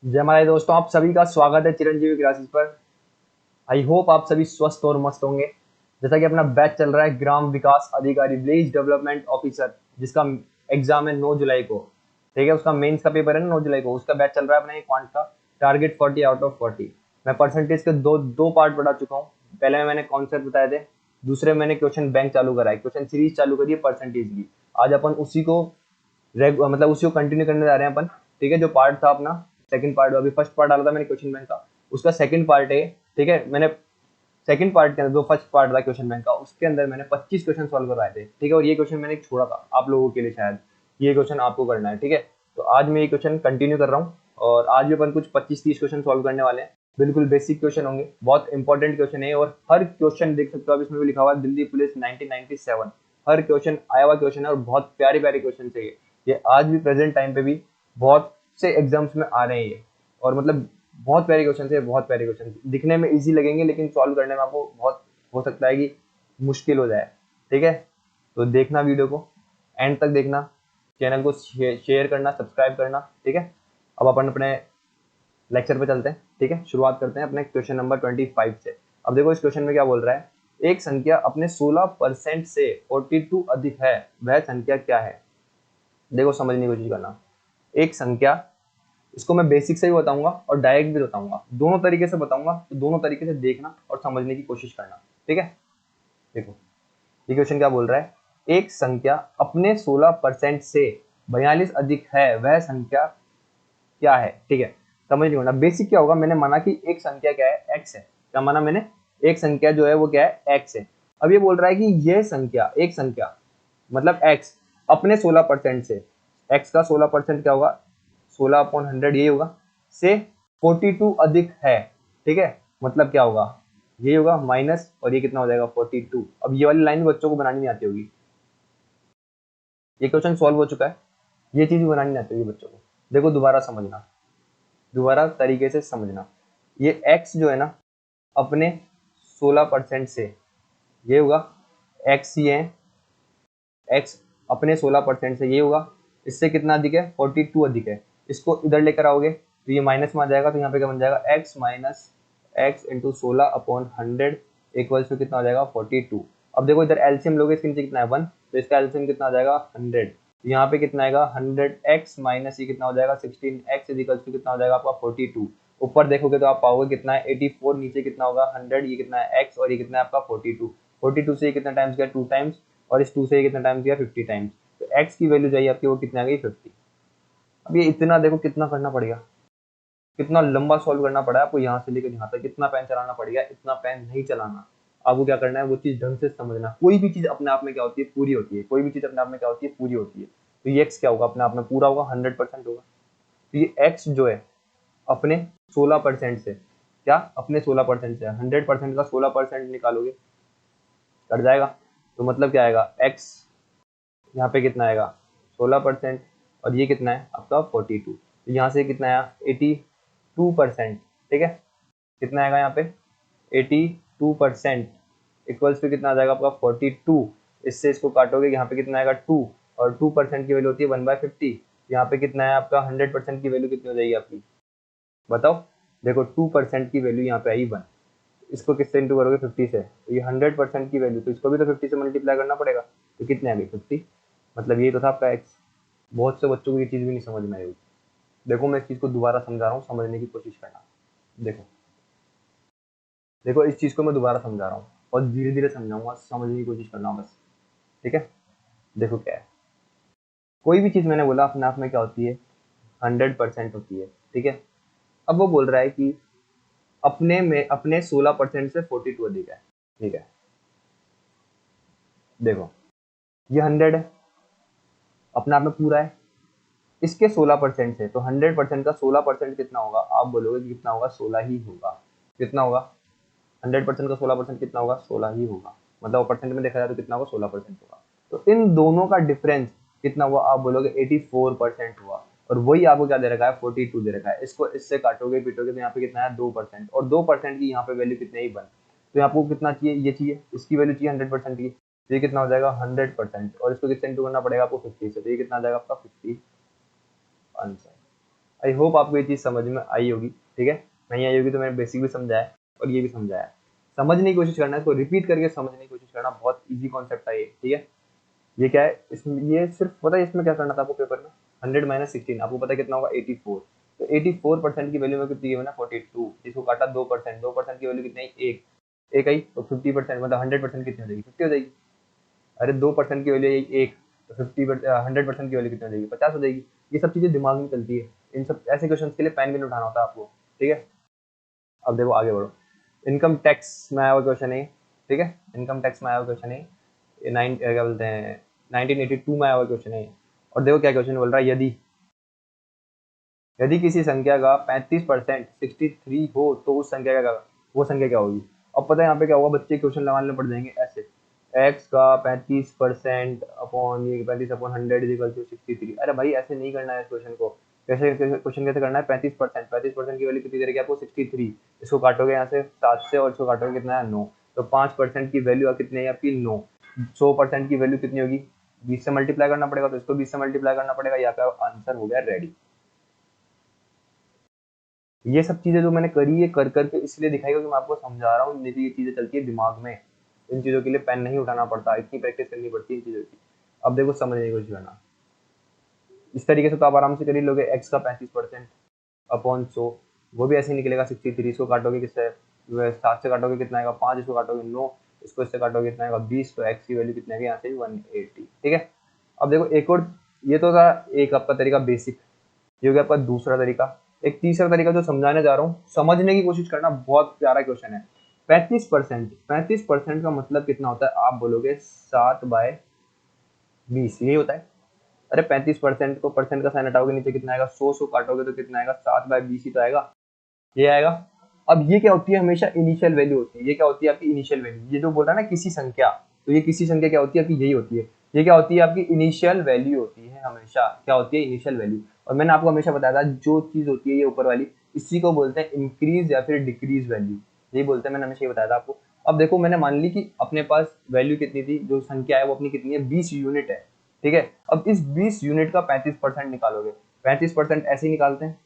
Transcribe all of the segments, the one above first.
जय हमारे दोस्तों, आप सभी का स्वागत है चिरंजीवी क्लासेस पर। आई होप आप सभी स्वस्थ और मस्त होंगे। जैसा कि अपना बैच चल रहा है ग्राम विकास अधिकारी विलेज डेवलपमेंट ऑफिसर, जिसका एग्जाम है 9 जुलाई को। ठीक है, उसका मेंस का पेपर है ना 9 जुलाई को, उसका बैच चल रहा है अपना ये क्वांट का। Target 40 out of 40। मैं परसेंटेज के दो दो पार्ट पढ़ा चुका हूँ। पहले में मैंने कॉन्सेप्ट बताए थे, दूसरे मैंने क्वेश्चन बैंक चालू करा है, क्वेश्चन सीरीज चालू करी है परसेंटेज की। आज अपन उसी को मतलब उसी को कंटिन्यू करने जा रहे हैं अपन। ठीक है, जो पार्ट था अपना सेकंड पार्ट, अभी फर्स्ट पार्ट डाला था मैंने क्वेश्चन बैंक का, उसका सेकंड पार्ट है। ठीक है, मैंने सेकंड पार्ट के अंदर जो फर्स्ट पार्ट था क्वेश्चन बैंक का, उसके अंदर मैंने 25 क्वेश्चन सॉल्व करवाए थे। ठीक है, और ये क्वेश्चन मैंने छोड़ा था आप लोगों के लिए, शायद ये क्वेश्चन आपको करना है। ठीक है, तो आज मैं ये क्वेश्चन कंटिन्यू कर रहा हूँ और आज भी अपन कुछ 25-30 क्वेश्चन सॉल्व करने वाले हैं। बिल्कुल बेसिक क्वेश्चन होंगे, बहुत इंपॉर्टेंट क्वेश्चन है और हर क्वेश्चन देख सकते हो आप, इसमें भी लिखा हुआ है दिल्ली पुलिस 1997। हर क्वेश्चन आया हुआ क्वेश्चन है और बहुत प्यारे प्यारे क्वेश्चन है ये आज भी प्रेजेंट टाइम पे भी बहुत से एग्जाम्स में आ रहे हैं ये। और मतलब बहुत प्यारे क्वेश्चन है, बहुत प्यारे क्वेश्चन दिखने में इजी लगेंगे लेकिन सॉल्व करने में आपको बहुत हो सकता है कि मुश्किल हो जाए। ठीक है, तो देखना वीडियो को एंड तक देखना, चैनल को शेयर करना, सब्सक्राइब करना। ठीक है, अब अपन अपने लेक्चर पे चलते हैं। ठीक है, शुरुआत करते हैं अपने क्वेश्चन नंबर 25 से। अब देखो इस क्वेश्चन में क्या बोल रहा है, एक संख्या अपने 16% से 42 अधिक है, वह संख्या क्या है। देखो समझने की कोशिश करना। एक संख्या, इसको मैं बेसिक से भी बताऊंगा और डायरेक्ट भी बताऊंगा, दोनों तरीके से बताऊंगा, तो दोनों तरीके से देखना और समझने की कोशिश करना। ठीक है, देखो ये क्वेश्चन क्या बोल रहा है, एक संख्या अपने 16% से 42 अधिक है, वह संख्या क्या है। ठीक है, समझ नहीं होना बेसिक क्या होगा, मैंने माना कि एक संख्या क्या है, एक्स है। क्या माना मैंने, एक संख्या जो है वो क्या है, एक्स है। अब ये बोल रहा है कि यह संख्या, एक संख्या मतलब एक्स अपने 16% से, एक्स का 16% क्या होगा, 16/100 यही होगा, से 42 अधिक है। ठीक है, मतलब क्या होगा, ये होगा माइनस और ये कितना हो जाएगा 42। अब ये वाली लाइन बच्चों को बनानी नहीं आती होगी, ये क्वेश्चन सॉल्व हो चुका है, ये चीज भी बनानी नहीं आती होगी बच्चों को। देखो दोबारा समझना, दोबारा तरीके से समझना। ये x जो है ना अपने 16% से, ये होगा x, ये x अपने 16% से ये होगा, इससे कितना अधिक है 42 अधिक है। इसको इधर लेकर आओगे तो ये माइनस में आ जाएगा, तो यहाँ पे क्या बन जाएगा x minus x into 16/100 equals to कितना हो जाएगा 42। अब देखो इधर एलसीएम लोगे, इसके नीचे कितना है 1, तो इसका एलसीएम कितना आ जाएगा 100। यहाँ पे कितना आएगा 100x माइनस ये कितना हो जाएगा 16x इक्वल्स टू कितना हो जाएगा आपका 42। ऊपर देखोगे तो आप पाओगे कितना है 84, नीचे कितना होगा 100, ये कितना है x और ये कितना है आपका 42। 42 से ये कितना टाइम्स गया 2 टाइम्स, और इस 2 से ये कितना टाइम्स गया 50 टाइम्स। तो x की वैल्यू चाहिए आपकी, वो कितना आ गई 50। अब ये इतना देखो कितना करना पड़ेगा, कितना लंबा सॉल्व करना पड़ा है आपको, यहाँ से लेकर यहाँ तक कितना पेन चलाना पड़ेगा, इतना पेन नहीं चलाना। आपको क्या करना है, वो चीज ढंग से समझना। कोई भी चीज अपने आप में क्या होती है, पूरी होती है। कोई भी चीज अपने आप में क्या होती है, पूरी होती है। तो ये x क्या होगा, अपने आप में पूरा होगा, 100% होगा। तो ये x जो है अपने 16% से, क्या अपने 16% से 100% का 16% निकालोगे कट जाएगा, तो मतलब क्या आएगा x यहाँ पे कितना आएगा 16%, और ये कितना है आपका 42। तो यहाँ से कितना आया 82%। ठीक है, कितना आएगा यहाँ पे 82% इक्वल्स टू कितना आ जाएगा आपका 42। इससे इसको काटोगे यहाँ पे कितना आएगा 2, और 2% की वैल्यू होती है 1/50। यहाँ पे कितना है आपका 100% की वैल्यू कितनी हो जाएगी आपकी, बताओ। देखो 2% की वैल्यू यहाँ पे आई 1, इसको किससे इंटू करोगे 50 से, तो ये 100% की वैल्यू, तो इसको भी तो 50 से मल्टीप्लाई करना पड़ेगा। तो कितने आ गई 50, मतलब ये तो था आपका एक्स। बहुत से बच्चों को ये चीज़ भी नहीं समझ में आई होगी। देखो मैं इस चीज़ को दोबारा समझा रहा हूँ, समझने की कोशिश करना। देखो देखो इस चीज़ को मैं दोबारा समझा रहा हूँ और धीरे धीरे समझाऊंगा, समझने की कोशिश करना बस। ठीक है, देखो क्या है, कोई भी चीज़ मैंने बोला अपने आप में क्या होती है 100% होती है। ठीक है, अब वो बोल रहा है कि अपने में अपने 16% से 42 अधिक है। ठीक है, देखो ये 100 है, अपने आप में पूरा है, इसके 16% से, तो 100% का 16% कितना होगा, आप बोलोगे कि कितना होगा 16 ही होगा। कितना होगा 100% का 16% कितना होगा 16 ही होगा, मतलब परसेंट में देखा जाए तो कितना होगा 16% होगा। तो इन दोनों का डिफरेंस कितना हुआ, आप बोलोगे 84% हुआ। और वही आपको क्या दे रखा है 42 दे रखा है। इसको इससे काटोगे पीटोगे तो यहाँ पे कितना है 2%, और 2% की यहाँ पे वैल्यू कितनी ही बन, तो आपको कितना चाहिए, ये चाहिए, इसकी वैल्यू चाहिए 100% की, तो ये कितना हो जाएगा 100%, और इसको किससे इंटू करना पड़ेगा आपको 50 से, तो ये कितना आ जाएगा आपका 50 आंसर। आई होप आपको ये चीज़ समझ में आई होगी, ठीक है। नहीं आई होगी तो मैंने बेसिक भी समझाया और ये भी समझाया। समझने की कोशिश करना है, इसको रिपीट करके समझने की कोशिश करना, बहुत ईजी कॉन्सेप्ट है ये, ठीक है। ये क्या है इसमें, ये सिर्फ पता है इसमें क्या करना था आपको पेपर में, 100 माइनस 16 आपको पता है कितना होगा 84। तो 84% की वैल्यू में कितनी है ना 42, जिसको काटा 2%, 2% की वैल्यू कितनी आई, एक एक आई, तो 50% मतलब 100% कितनी हो जाएगी, 50 हो जाएगी। अरे 2% की वैल्यू आई एक, तो 100% की वैल्यू कितनी हो जाएगी, 50 हो जाएगी। ये सब चीजें दिमाग में चलती है, इन सब ऐसे क्वेश्चन के लिए पेन भी नहीं उठाना होता आपको, ठीक है। अब देखो आगे बढ़ो, इनकम टैक्स में आया हुआ क्वेश्चन है, ठीक है। इनकम टैक्स में आया हुआ क्वेश्चन है, ये क्या बोलते हैं 1982 में आया हुआ क्वेश्चन है। और देखो क्या क्वेश्चन बोल रहा है, यदि यदि किसी संख्या का 35% 63 हो तो उस संख्या का वो संख्या क्या होगी। अब पता है यहाँ पे क्या होगा, बच्चे क्वेश्चन लगाने पड़ जाएंगे ऐसे, एक्स का 35% अपॉन ये 35 अपॉन 100 इजिकल टू 63। अरे भाई ऐसे नहीं करना है इस क्वेश्चन को, कैसे क्वेश्चन कैसे करना है, 35% की वैल्यू कितनी दे रखी है आपको 63, इसको काटोगे यहाँ से 7 से और इसको काटोगे कितना है 9, तो 5% की वैल्यू कितनी है आपकी 9। 100% की वैल्यू कितनी होगी, 20 से मल्टीप्लाई करना पड़ेगा, तो इसको 20 से मल्टीप्लाई करना पड़ेगा, यहाँ पे आंसर हो गया रेडी। ये सब चीजें जो मैंने करी है कर करके इसलिए दिखाई, क्योंकि मैं आपको समझा रहा हूँ, मेरी ये चीजें चलती है दिमाग में, इन चीजों के लिए पेन नहीं उठाना पड़ता, इतनी प्रैक्टिस करनी पड़ती है इन चीजों की। अब देखो समझने की कोशिश करना, इस तरीके से तो आप आराम से कर ही लोगे, एक्स का 35% अपॉन 100, वो भी ऐसे ही निकलेगा 63, इसको काटोगे किससे 7 से काटोगे कितना आएगा 5, इसको काटोगे 9, इसको इससे काटोगे कितना आएगा 20, तो एक्स की वैल्यू कितनी आएगी यहाँ से 180, ठीक है। अब देखो एक और, ये तो था एक आपका तरीका बेसिक, ये हो गया आपका दूसरा तरीका। एक तीसरा तरीका जो समझाने जा रहा हूँ, समझने की कोशिश करना, बहुत प्यारा क्वेश्चन है। 35% का मतलब कितना होता है, आप बोलोगे 7/20, यही होता है। अरे 35% को परसेंट का साइन हटाओगे नीचे कितना आएगा, 100 काटोगे तो कितना आएगा 7/20 ही तो आएगा, ये आएगा। अब ये क्या होती है, हमेशा इनिशियल वैल्यू होती है, ये क्या होती है आपकी इनिशियल वैल्यू, ये जो बोल रहा है ना किसी संख्या, तो ये किसी संख्या क्या होती है आपकी, यही होती है, ये क्या होती है आपकी इनिशियल वैल्यू होती है, हमेशा क्या होती है इनिशियल वैल्यू। और मैंने आपको हमेशा बताया था जो चीज होती है ये ऊपर वाली, इसी को बोलते हैं इंक्रीज या फिर डिक्रीज वैल्यू, यही बोलते हैं, मैंने हमेशा ये बताया था आपको। अब देखो मैंने मान ली कि अपने पास वैल्यू कितनी थी, जो संख्या है वो अपनी कितनी है 20 यूनिट है, ठीक है। अब इस 20 यूनिट का 35% निकालोगे, 35% ऐसे ही निकालते हैं,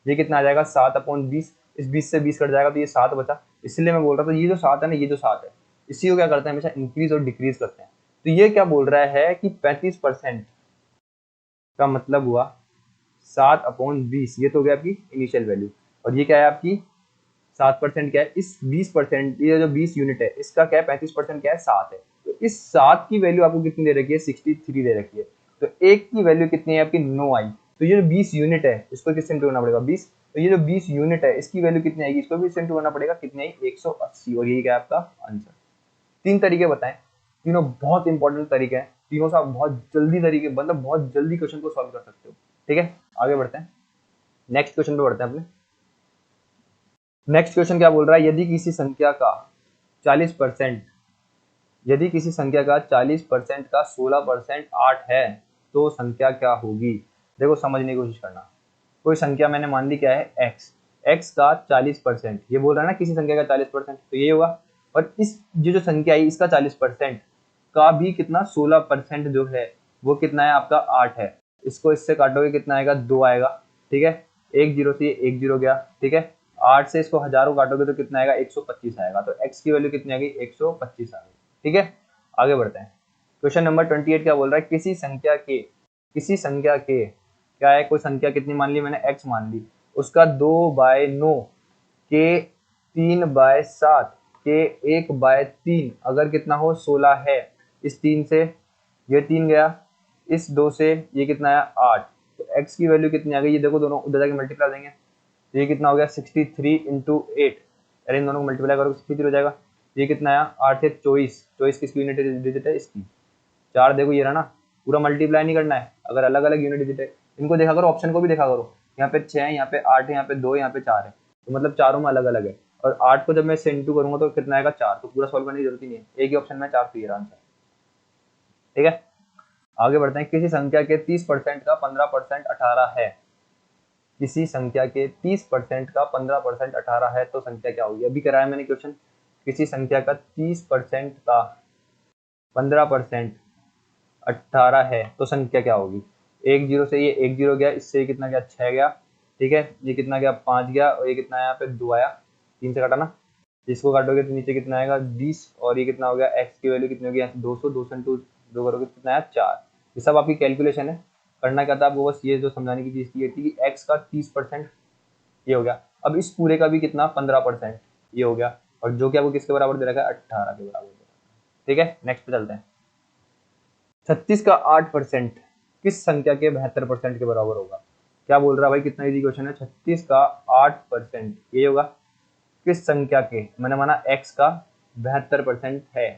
ये कितना आ जाएगा 7/20, इस 20 से 20 कट जाएगा तो ये 7 बचा, इसलिए मैं बोल रहा था ये जो 7 है ना, ये जो 7 है, इसी को क्या करते हैं हमेशा इंक्रीज और डिक्रीज करते हैं। तो ये क्या बोल रहा है कि 35% का मतलब हुआ 7/20, ये तो हो गया आपकी इनिशियल वैल्यू, और ये क्या है आपकी 7% क्या है, इस 20%, ये जो 20 यूनिट है इसका क्या है 35% क्या है 7 है, तो इस 7 की वैल्यू आपको कितनी दे रखी है 63 दे रखी है, तो एक की वैल्यू कितनी है आपकी 9 आई, तो ये जो 20 यूनिट है इसको किससे इंटू करना पड़ेगा 20, तो ये जो 20 यूनिट है इसकी वैल्यू कितनी आएगी, इसको भी इससे इंटू करना पड़ेगा, कितनी आई 180, और यही क्या है आपका आंसर। तीन तरीके बताएं, तीनों बहुत इंपॉर्टेंट तरीके हैं, तीनों से आप बहुत जल्दी तरीके मतलब बहुत जल्दी क्वेश्चन को सॉल्व कर सकते हो, ठीक है। आगे बढ़ते हैं, नेक्स्ट क्वेश्चन पे बढ़ते हैं अपने। नेक्स्ट क्वेश्चन क्या बोल रहा है, यदि किसी संख्या का 40%, यदि किसी संख्या का 40% का 16% 8 है तो संख्या क्या होगी। देखो समझने की कोशिश करना, कोई संख्या मैंने मान ली क्या है x, x का 40%, ये बोल रहा है ना किसी संख्या का 40%, तो ये होगा। और इस ये जो संख्या है इसका 40% का भी कितना 16% जो है वो कितना है आपका 8 है, इसको इससे काटोगे कितना आएगा 2 आएगा, ठीक है। एक जीरो से ये एक जीरो गया, ठीक है। 8 से इसको हजारों काटोगे तो कितना आएगा 125 आएगा, तो x की वैल्यू कितनी आ गई 125 आ गई, ठीक है। आगे बढ़ते हैं, क्वेश्चन नंबर 28 क्या बोल रहा है, किसी संख्या के क्या है, कोई संख्या कितनी मान ली मैंने x मान ली, उसका 2/9 के 3/7 के 1/3 अगर कितना हो 16 है, इस 3 से ये 3 गया, इस 2 से ये कितना है 8, तो x की वैल्यू कितनी आ गई, ये देखो दोनों उधर जाके मल्टीप्लाई देंगे, तो ये कितना हो गया 63 इंटू 8, अरे इन दोनों को मल्टीप्लाई करो 63 हो जाएगा, ये कितना आया 8 है 24, 24 किसकी यूनिट डिजिट है इसकी, 4 देखो ये रहा ना, पूरा मल्टीप्लाई नहीं करना है, अगर अलग अलग यूनिट डिजिट है इनको देखा करो, ऑप्शन को भी देखा करो, यहाँ पे 6 है, यहाँ पे 8 है, यहाँ पे 2 है, यहाँ पे 4 है, तो मतलब चारों में अलग अलग है, और 8 को जब मैं इससे इंटू करूंगा तो कितना आएगा 4, तो पूरा सॉल्व करने की जरूरत ही नहीं है, एक ही ऑप्शन में 4, तो ये आंसर, ठीक है। आगे बढ़ते हैं, किसी संख्या के 30% का 15% 18 है, किसी संख्या के 30% का 15% 18 है तो संख्या क्या होगी, अभी कराया मैंने क्वेश्चन, किसी संख्या का 30% का 15% 18 है तो संख्या क्या होगी, एक जीरो से ये एक जीरो गया, इससे कितना गया 6 गया, ठीक है, ये कितना गया 5 गया, और ये कितना है यहाँ पे 2 आया, 3 से काटा ना, इसको काटोगे तो नीचे कितना आएगा 20, और ये कितना हो गया एक्स की वैल्यू कितनी होगी यहाँ से 200, 200 इंटू 2 करोगे तो कितना आया 4। ये सब आपकी कैलकुलेशन है, करना क्या था आपको, बस ये जो समझाने की चीज़ ये थी कि एक्स का 30% ये हो गया। अब इस पूरे का भी कितना 15% ये हो गया, और जो कि आपको किसके बराबर दे रखा है 18 के बराबर दे रखा है। ठीक है, नेक्स्ट पे चलते हैं। 36 का 8% किस संख्या के 72% के बराबर होगा? क्या बोल रहा है भाई, कितना इजी क्वेश्चन है। 36 का 8% ये होगा किस संख्या के, मैंने माना x का 72% है।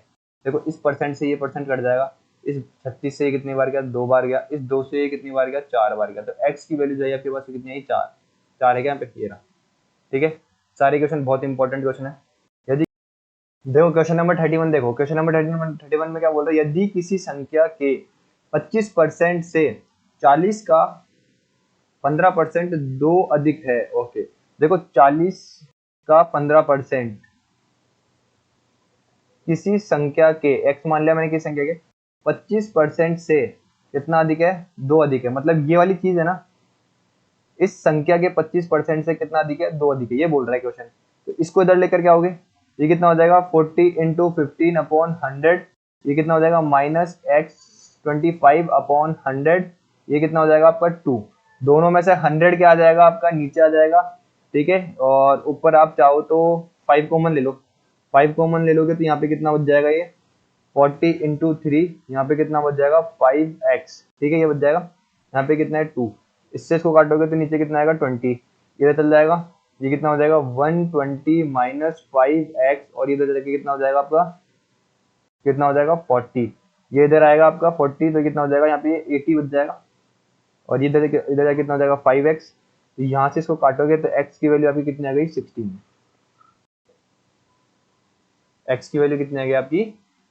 देखो इस परसेंट से ये परसेंट कट जाएगा, इस 36 से ये कितनी बार गया 2 बार गया, इस 2 से ये कितनी बार गया 4 बार गया, तो x की वैल्यू जाइए आपके पास कितनी आई 4, 4 है क्या यहाँ पे, ये रहा। ठीक है, सारे क्वेश्चन बहुत इंपॉर्टेंट क्वेश्चन है। यदि देखो क्वेश्चन नंबर 31 देखो, क्वेश्चन नंबर 31 में क्या बोल रहा है, यदि किसी संख्या के 25% से 40 का 15% दो अधिक है। ओके, देखो 40 का 15% किसी संख्या के, x मान लिया मैंने किसी संख्या के 25% से कितना अधिक है, 2 अधिक है, मतलब ये वाली चीज है ना, इस संख्या के 25% से कितना अधिक है, 2 अधिक है, ये बोल रहा है क्वेश्चन। तो इसको इधर लेकर क्या होगे, ये कितना हो जाएगा 40 इंटू 15/100, ये कितना हो जाएगा -x25/100, ये कितना हो जाएगा आपका 2, दोनों में से 100 क्या आ जाएगा आपका नीचे आ जाएगा। ठीक है, और ऊपर आप चाहो तो 5 कॉमन ले लो, 5 कॉमन ले लोगे तो यहाँ पे कितना बच जाएगा, ये 40 इंटू 3, यहाँ पे कितना बच जाएगा 5x। ठीक है, ये बच जाएगा, यहाँ पे कितना है 2, इससे इसको काटोगे तो नीचे कितना आएगा 20, ये चल जाएगा, ये कितना हो जाएगा 120 माइनस 5x, और ये इधर जाके कितना हो जाएगा आपका, कितना हो जाएगा 40, ये इधर आएगा आपका 40, तो कितना हो जाएगा यहाँ पे 80 बच जाएगा, और ये इधर जाके कितना हो जाएगा 5x, तो यहाँ से इसको काटोगे तो x की वैल्यू आपकी कितनी आ गई 16, x की वैल्यू कितनी आ गई आपकी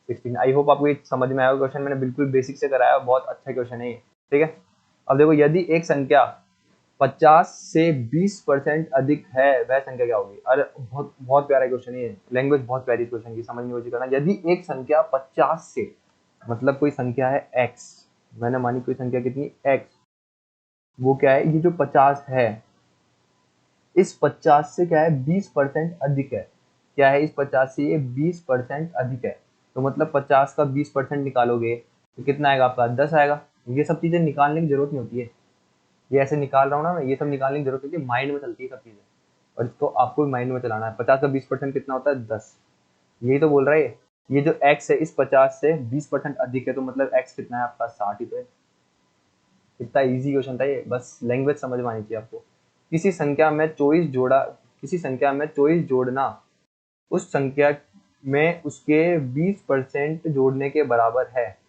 16। आई होप आपको ये समझ में आया क्वेश्चन, मैंने बिल्कुल बेसिक से कराया, बहुत अच्छा क्वेश्चन है ये। ठीक है, अब देखो यदि एक संख्या 50 से 20% अधिक है, वह संख्या क्या होगी? अरे बहुत बहुत प्यारा क्वेश्चन है, लैंग्वेज बहुत प्यारी क्वेश्चन की, समझने की कोशिश करना। यदि एक संख्या 50 से, मतलब कोई संख्या है x, मैंने मानी कोई संख्या कितनी x, वो क्या है, ये जो 50 है, इस 50 से क्या है 20% अधिक है, क्या है इस 50 से ये 20% अधिक है, तो मतलब 50 का 20% निकालोगे तो कितना आएगा आपका 10 आएगा। ये सब चीजें निकालने की जरूरत नहीं होती है, ये ऐसे निकाल रहा हूँ ना मैं, ये सब निकालने की जरूरत होती है, माइंड में चलती है सब चीजें, और इसको आपको भी माइंड में चलाना है। 50 का 20% कितना होता है 10, यही तो बोल रहा है ये जो x है इस 50 से 20% अधिक है, तो मतलब x कितना है आपका 60 ही तो है। इतना इजी क्वेश्चन था ये, बस लैंग्वेज समझ में आनी चाहिए आपको। किसी संख्या में 24 जोड़ा, किसी संख्या में 24 जोड़ना उस संख्या में उसके 20% जोड़ने के बराबर है।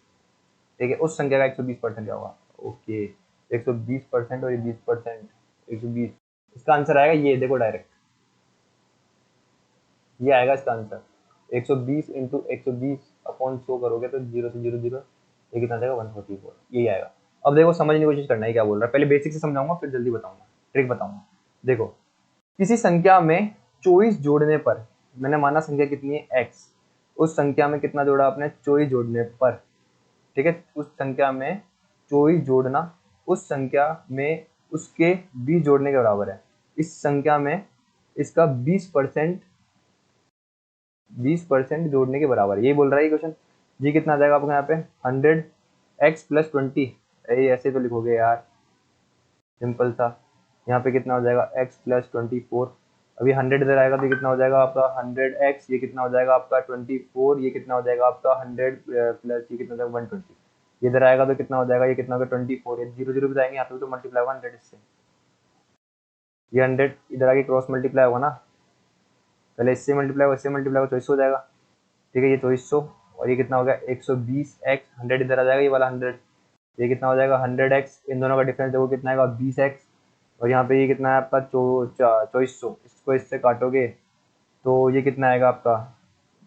ठीक है, उस संख्या का 120% क्या होगा? ओके, 120% और ये 20%, 120, इसका आंसर आएगा ये, देखो डायरेक्ट ये आएगा इसका आंसर, 120 इंटू 120/100 करोगे तो 0 से 0 0, ये कितना जाएगा 144, यही आएगा। अब देखो समझने की कोशिश करना है क्या बोल रहा है, पहले बेसिक से समझाऊंगा फिर जल्दी बताऊंगा, ट्रिक बताऊंगा। देखो किसी संख्या में 24 जोड़ने पर, मैंने माना संख्या कितनी है x, उस संख्या में कितना जोड़ा आपने 24 जोड़ने पर। ठीक है, उस संख्या में 24 जोड़ना उस संख्या में उसके 20 जोड़ने के बराबर है, इस संख्या में इसका 20% जोड़ने के बराबर है, यही बोल रहा है ये क्वेश्चन। जी कितना आ जाएगा आपको यहाँ पे 100x + 20, ऐसे तो लिखोगे यार, सिंपल सा। यहाँ पे कितना हो जाएगा x + 24, अभी 100 इधर आएगा तो कितना हो जाएगा आपका 100x, ये कितना हो जाएगा आपका 24, ये कितना हो जाएगा आपका 100 प्लस ये कितना हो जाएगा 120, ये इधर आएगा तो कितना हो जाएगा, ये कितना होगा 24, ये 0 0 पे जाएंगे यहाँ पे तो मल्टीप्लाई होगा 100 इससे, ये 100 इधर आगे क्रॉस मल्टीप्लाई होगा ना, पहले इससे मल्टीप्लाई होगा, इससे मल्टीप्लाई होगा, 2400 हो जाएगा। ठीक है, ये 2400, और ये कितना हो गया 120x, 100 इधर आ जाएगा ये वाला 100, ये कितना हो जाएगा 100x, इन दोनों का डिफरेंस देखो कितना आएगा 20x, और यहाँ पे ये कितना है आपका 2400, इसको इससे काटोगे तो ये कितना आएगा आपका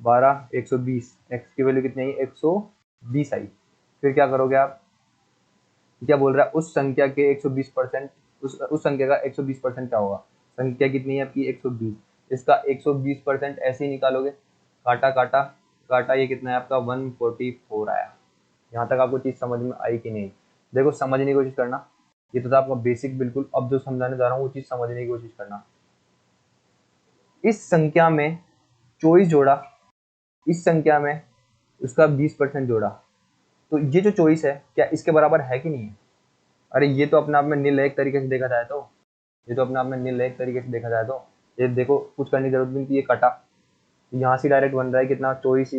12, 120, x की वैल्यू कितनी आई 120 आई। फिर क्या करोगे आप, क्या बोल रहा है उस संख्या के 120%, उस संख्या का 120% क्या होगा, संख्या कितनी है आपकी 120, इसका 120% ऐसे ही निकालोगे, काटा काटा काटा, ये कितना है आपका 144 आया। यहाँ तक आपको चीज़ समझ में आई कि नहीं? देखो समझने की कोशिश करना, ये तो था आपका बेसिक बिल्कुल। अब जो समझाने जा रहा हूँ वो चीज समझने की कोशिश करना। इस संख्या में 24 जोड़ा, इस संख्या में उसका 20% जोड़ा, तो ये जो 24 है क्या इसके बराबर है कि नहीं है? अरे ये तो अपने आप में नील है एक तरीके से देखा जाए तो, ये तो अपने आप में नील है एक तरीके से देखा जाए तो। ये देखो कुछ करने की जरूरत भी नहीं थी, ये कटा, यहाँ से डायरेक्ट बन रहा है कितना, 24 =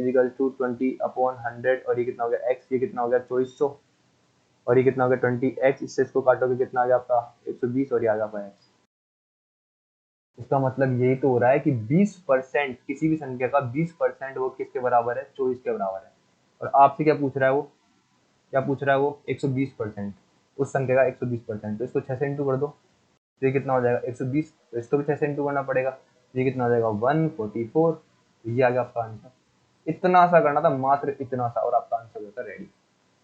20/100, और ये कितना हो गया x, ये कितना हो गया 2400, और ये कितना हो गया 20x, इससे इसको काटोगे कितना आ गया आपका 120, और ये आ गया आपका x। इसका मतलब यही तो हो रहा है कि 20%, किसी भी संख्या का 20% वो किसके बराबर है, 24 के बराबर है। और आपसे क्या पूछ रहा है वो, क्या पूछ रहा है वो, 120%, उस संख्या का 120%। तो इसको 6 से इंटू कर दो, तो ये कितना हो जाएगा 120, तो इसको भी 6 से इंटू करना पड़ेगा, ये कितना हो जाएगा 144। तो ये आ गया आपका आंसर। इतना सा करना था, मात्र इतना सा, और आपका आंसर होता रेडी।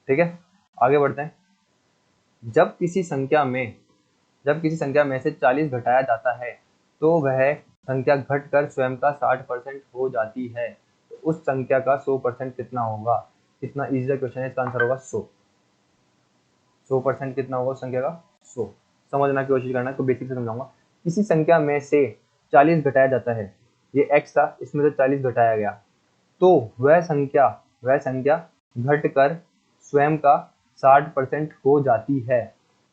ठीक है, आगे बढ़ते हैं। जब किसी संख्या में, जब किसी संख्या में से 40 घटाया जाता है तो वह संख्या घटकर स्वयं का 60% हो जाती है, तो उस संख्या का 100% कितना होगा? कितना इजी क्वेश्चन है, इसका आंसर होगा 100। 100% कितना होगा उस संख्या का? 100। समझना की कोशिश करना, तो बेसिक से समझाऊंगा। किसी संख्या में से 40 घटाया जाता है, ये x था, इसमें से 40 घटाया गया, तो वह संख्या घटकर स्वयं का 60% हो जाती है।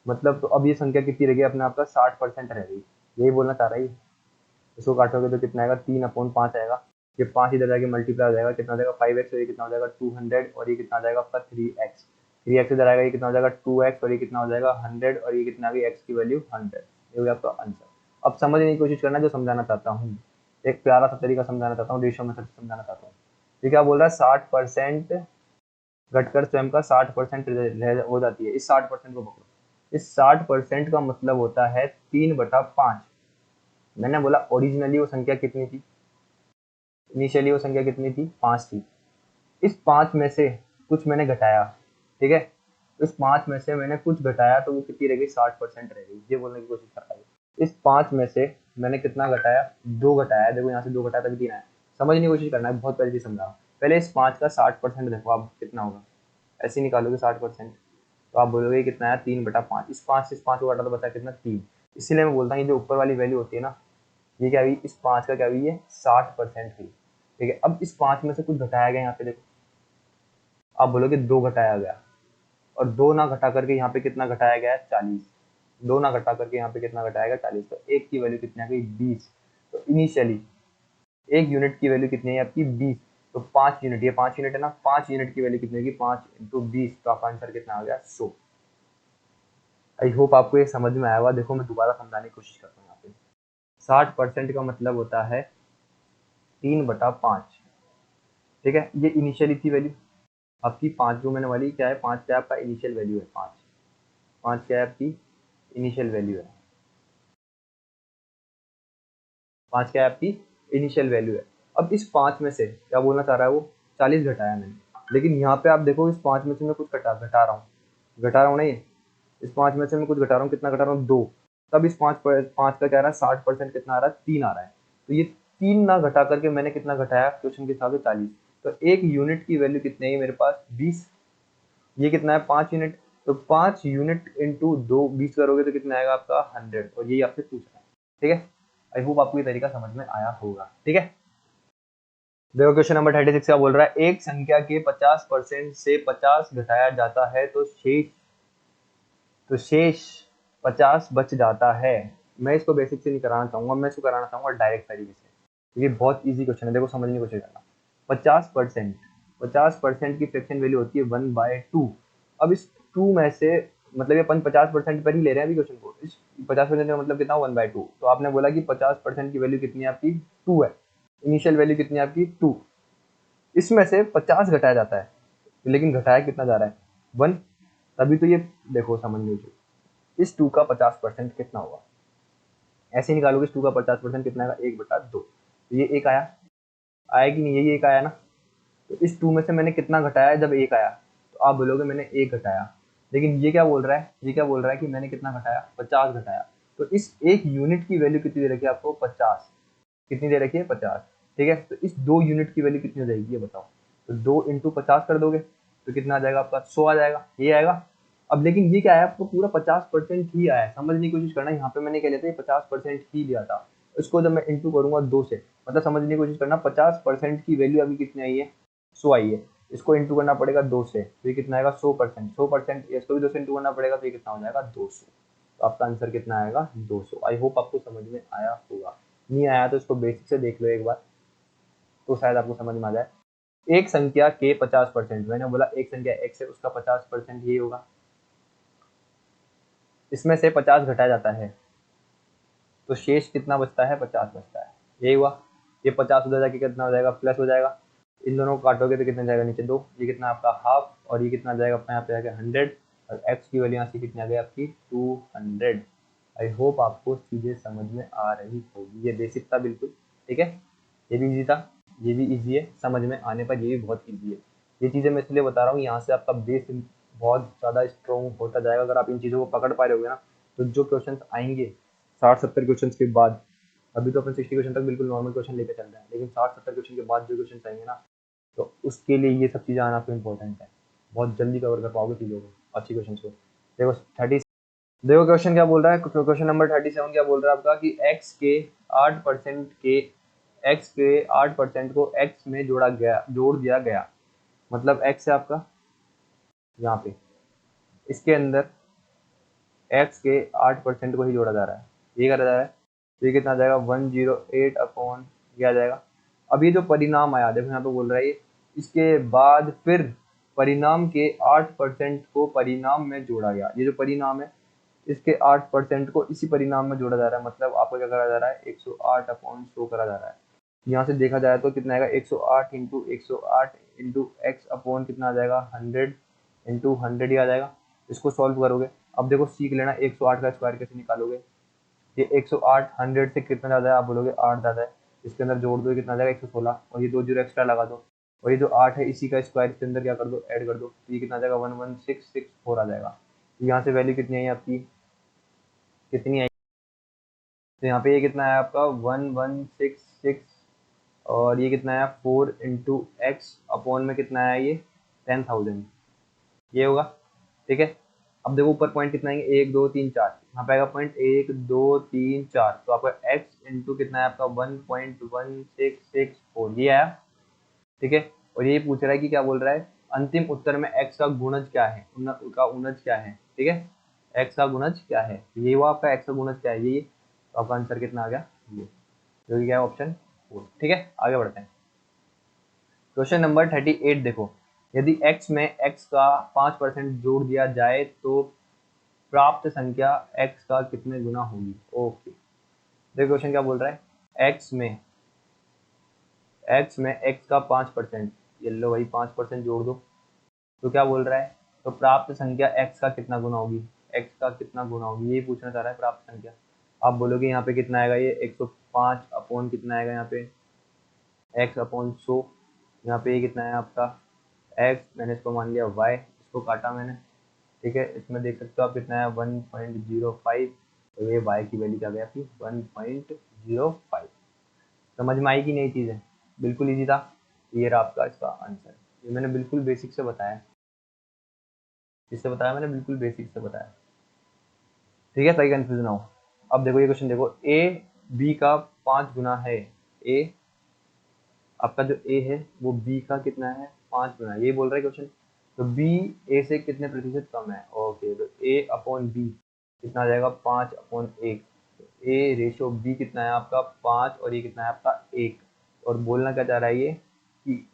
मतलब तो अब ये संख्या कितनी रह गई, अपने आप का 60% रह गई, यही बोलना चाह रहा है। इसको काटोगे तो कितना आएगा, 3/5 आएगा। ये 5 इधर जाके मल्टीप्लाई हो जाएगा, कितना हो जाएगा 5x, और ये कितना हो जाएगा 200, और ये कितना आ जाएगा आपका 3x। 3x इधर आएगा, ये कितना हो जाएगा 2x, और ये कितना हो जाएगा 100, और ये कितना आ गई x की वैल्यू 100। ये हो गया आपका आंसर। अब समझने की कोशिश करना जो समझाना चाहता हूँ, एक प्यारा सा तरीका समझाना चाहता हूँ, रेशियो मेथड समझाना चाहता हूँ। ये क्या बोल रहा है, 60% घटकर स्वयं का 60% हो जाती है। इस 60% को पकड़ो, इस 60% का मतलब होता है 3/5। मैंने बोला ओरिजिनली वो संख्या कितनी थी, इनिशियली वो संख्या कितनी थी, 5 थी। इस 5 में से कुछ मैंने घटाया, ठीक है, इस 5 में से मैंने कुछ घटाया, तो वो कितनी रह गई, 60% रह गई। ये बोलने की कोशिश कर रहा है, इस 5 में से मैंने कितना घटाया, 2 घटाया। देखो यहाँ से 2 घटाया तभी 3 आया। समझने की कोशिश करना है, बहुत पहले चीज समझा। पहले इस 5 का 60% देखो आप कितना होगा, ऐसे ही निकालोगे 60%, तो आप बोलोगे कितना आया, 3/5। इस 5 से इस 5 को घटा तो बचा कितना, 3। इसीलिए मैं बोलता हूँ ये जो ऊपर वाली वैल्यू होती है ना, ये क्या हुई, इस 5 का क्या हुई, ये 60% हुई। ठीक है, अब इस 5 में से कुछ घटाया गया, यहाँ पे देखो, आप बोलोगे 2 घटाया गया, और 2 ना घटा करके यहाँ पे कितना घटाया गया है, 40। 2 ना घटा करके यहाँ पे कितना घटाया गया, 40। तो एक की वैल्यू कितनी आ गई, 20। तो इनिशियली एक यूनिट की वैल्यू कितनी है आपकी, 20। तो 5 यूनिट, ये 5 यूनिट है ना, 5 यूनिट की वैल्यू कितनी होगी, 5 × 20, तो आपका आंसर कितना आ गया, 100। आई होप आपको ये समझ में आया होगा। देखो मैं दोबारा समझाने की कोशिश करता हूँ। यहाँ पे 60% का मतलब होता है 3/5। ठीक है, ये इनिशियली थी वैल्यू आपकी 5, जो मैंने वाली क्या है, 5 क्या आपका इनिशियल वैल्यू है, 5। 5 क्या है आपकी इनिशियल वैल्यू है, 5 क्या है आपकी इनिशियल वैल्यू है। अब इस 5 में से क्या बोलना चाह रहा है वो, 40 घटाया मैंने, लेकिन यहाँ पे आप देखो इस 5 में से मैं कुछ घटा रहा हूँ नहीं, इस 5 में से मैं कुछ घटा रहा हूँ, कितना घटा रहा हूँ, 2। तब इस 5 का क्या रहा है, 60% कितना आ रहा है, 3 आ रहा है। तो ये 3 ना घटा करके मैंने कितना घटाया, क्वेश्चन के हिसाब से 40। तो एक यूनिट की वैल्यू कितनी है मेरे पास, 20। ये कितना है, 5 यूनिट। तो 5 यूनिट इंटू 2, 20 करोगे तो कितना आएगा आपका 100, और यही आपसे पूछ रहा है। ठीक है, आई होप आपको ये तरीका समझ में आया होगा। ठीक है, देखो क्वेश्चन नंबर 36 का बोल रहा है, एक संख्या के 50% से 50 घटाया जाता है तो शेष 50 बच जाता है। मैं इसको बेसिक से नहीं कराना चाहूंगा, मैं इसको कराना चाहूंगा डायरेक्ट तरीके से। ये बहुत इजी क्वेश्चन है, देखो समझने की कोशिश करना। 50%, 50% की फ्रैक्शन वैल्यू होती है 1/2। अब इस 2 में से, मतलब ये अपन 50% पर ही ले रहे हैं अभी क्वेश्चन को, इस 50% का मतलब कितना, 1/2। तो आपने बोला कि 50% की वैल्यू कितनी है आपकी, 2 है। इनिशियल वैल्यू कितनी है आपकी, 2। इसमें से 50 घटाया जाता है, लेकिन घटाया कितना जा रहा है, 1। तभी तो ये देखो समझ लीजिए, इस 2 का 50% कितना होगा, ऐसे निकालोगे। इस 2 का 50% कितना आएगा, 1/2। तो ये एक आया, आया कि नहीं, यही एक आया ना। तो इस 2 में से मैंने कितना घटाया, जब एक आया तो आप बोलोगे मैंने एक घटाया। लेकिन ये क्या बोल रहा है, ये क्या बोल रहा है कि मैंने कितना घटाया, 50 घटाया। तो इस एक यूनिट की वैल्यू कितनी दे रखी है आपको, 50। कितनी दे रखी है, 50। ठीक है, तो इस 2 यूनिट की वैल्यू कितनी हो जाएगी, ये बताओ। तो 2 × 50 कर दोगे तो कितना आ जाएगा आपका, 100 आ जाएगा, ये आएगा। अब लेकिन ये क्या है, आपको पूरा 50% ही आया है, समझने की कोशिश करना। यहाँ पे मैंने क्या लिया था, ये 50% ही लिया था। इसको जब मैं इंटू करूंगा 2 से, मतलब समझने की कोशिश करना, 50% की वैल्यू अभी कितनी आई है, 100 आई है। इसको इंटू करना पड़ेगा 2 से, तो ये कितना आएगा, 100%। 100% इसको भी 2 से इंटू करना पड़ेगा, तो ये कितना हो जाएगा, 200। तो आपका आंसर कितना आएगा, 200। आई होप आपको समझ में आया होगा। नहीं आया तो इसको बेसिक से देख लो एक बार, तो शायद आपको समझ में आ जाए। एक संख्या के 50%, मैंने बोला एक संख्या x है, उसका 50% ये होगा। इसमें से 50 घटाया जाता है तो शेष कितना बचता है, 50 बचता है। यही हुआ। ये 50 उधर जाके कितना हो जाएगा, प्लस हो जाएगा। इन दोनों को काटोगे तो कितना जाएगा, नीचे 2। ये कितना आपका हाफ, और ये कितना जाएगा अपने यहाँ पे जाएगा 100, और x की वैल्यू यहाँ से कितनी आ गई आपकी 200। आई होप आपको चीज़ें समझ में आ रही होगी। ये बेसिक था बिल्कुल, ठीक है। ये भी इजी था, ये भी इजी है, समझ में आने पर ये भी बहुत इजी है। ये चीज़ें मैं इसलिए बता रहा हूँ, यहाँ से आपका बेस बहुत ज़्यादा स्ट्रॉन्ग होता जाएगा। अगर आप इन चीज़ों को पकड़ पा रहे होगे ना, तो जो क्वेश्चन आएंगे 60-70 क्वेश्चन के बाद, अभी तो अपन 60 क्वेश्चन तक बिल्कुल नॉर्मल क्वेश्चन लेके चल रहे हैं, लेकिन 60-70 क्वेश्चन के बाद जो क्वेश्चन आएंगे ना, तो उसके लिए ये सब चीज़ें आना आपको इम्पोर्टेंट है। बहुत जल्दी कवर कर पाओगे चीज़ों को, अच्छी क्वेश्चन को। देखो 30, देखो क्वेश्चन क्या बोल रहा है, क्वेश्चन नंबर 37 क्या बोल रहा है आपका, कि x के 8% को x में जोड़ दिया गया। मतलब x है आपका यहाँ पे, इसके अंदर x के 8% को ही जोड़ा जा रहा है, ये करा जा रहा है। तो ये कितना आ जाएगा, 108 अपॉन ये आ जाएगा। अब ये जो परिणाम आया, देखो यहाँ पे बोल रहा है ये, इसके बाद फिर परिणाम के 8% को परिणाम में जोड़ा गया। ये जो परिणाम है, इसके 8% को इसी परिणाम में जोड़ा जा रहा है। मतलब आपको क्या करा जा रहा है, 108 अपॉन 100 करा जा रहा है। यहाँ से देखा जाए तो कितना आएगा, 108 इंटू 108 इंटू एक्स अपॉन कितना आ जाएगा, 100 इंटू 100 ही आ जाएगा। इसको सॉल्व करोगे, अब देखो सीख लेना 108 का स्क्वायर कैसे निकालोगे। ये 108 100 से कितना ज़्यादा है, आप बोलोगे 8 ज़्यादा है। इसके अंदर जोड़ दो, कितना आ जाएगा 116, और ये 2 जीरो एक्स्ट्रा लगा दो, और ये जो 8 है इसी का स्क्वायर इसके अंदर क्या कर दो, ऐड कर दो, तो ये कितना आ जाएगा 11664 आ जाएगा। यहाँ से वैल्यू कितनी आई आपकी, कितनी आई, तो यहाँ पे ये कितना है आपका 1166, और ये कितना है 4 इंटू एक्स अपॉन में कितना है ये 10,000, ये होगा, ठीक है। अब देखो ऊपर पॉइंट कितना आएंगे, 1 2 3 4, यहाँ पे आएगा पॉइंट 1 2 3 4, तो आपका x इंटू कितना है आपका 1.1664 ये आया, ठीक है। और ये पूछ रहा है कि क्या बोल रहा है, अंतिम उत्तर में x का गुणज क्या है, का उनज क्या है, ठीक है। x का गुणज क्या है, ये हुआ आपका x का गुणज क्या है, ये। तो आपका आंसर कितना आ गया, ये, जो कि क्या है ऑप्शन 4, ठीक है। आगे बढ़ते हैं। क्वेश्चन नंबर 38 देखो, यदि x में x का 5% जोड़ दिया जाए तो प्राप्त संख्या x का कितने गुना होगी। ओके, देखो क्वेश्चन क्या बोल रहा है, x में x का 5%, ये लो भाई 5% जोड़ दो, तो क्या बोल रहा है, तो प्राप्त संख्या x का कितना गुना होगी, x का कितना गुना होगी, ये पूछना चाह रहा है प्राप्त संख्या। आप बोलोगे यहाँ पे कितना आएगा, ये 105 अपॉन कितना आएगा यहाँ पे x अपॉन 100, यहाँ पे ये कितना है आपका x, मैंने इसको मान लिया y, इसको काटा मैंने, ठीक है। इसमें देख सकते हो आप कितना है 1.05, तो ये y की वैल्यू क्या गया आपकी 1.05। समझ में आई कि नहीं चीज़ें, बिल्कुल इजी था। ये रहा आपका इसका आंसर, ये मैंने बिल्कुल बेसिक से बताया, इससे बताया मैंने, बिल्कुल बेसिक से बताया, ठीक है, सही कंफ्यूजन हो। अब देखो ये क्वेश्चन देखो, a b का 5 गुना है, a आपका जो a है वो b का कितना है 5 गुना, ये बोल रहा है क्वेश्चन। तो b a से कितने प्रतिशत कम है, ओके, तो a अपॉन b कितना आ जाएगा 5 अपॉन 1, a रेशो b कितना है आपका 5, और ये कितना है आपका 1। और बोलना क्या चाह रहा है ये, कि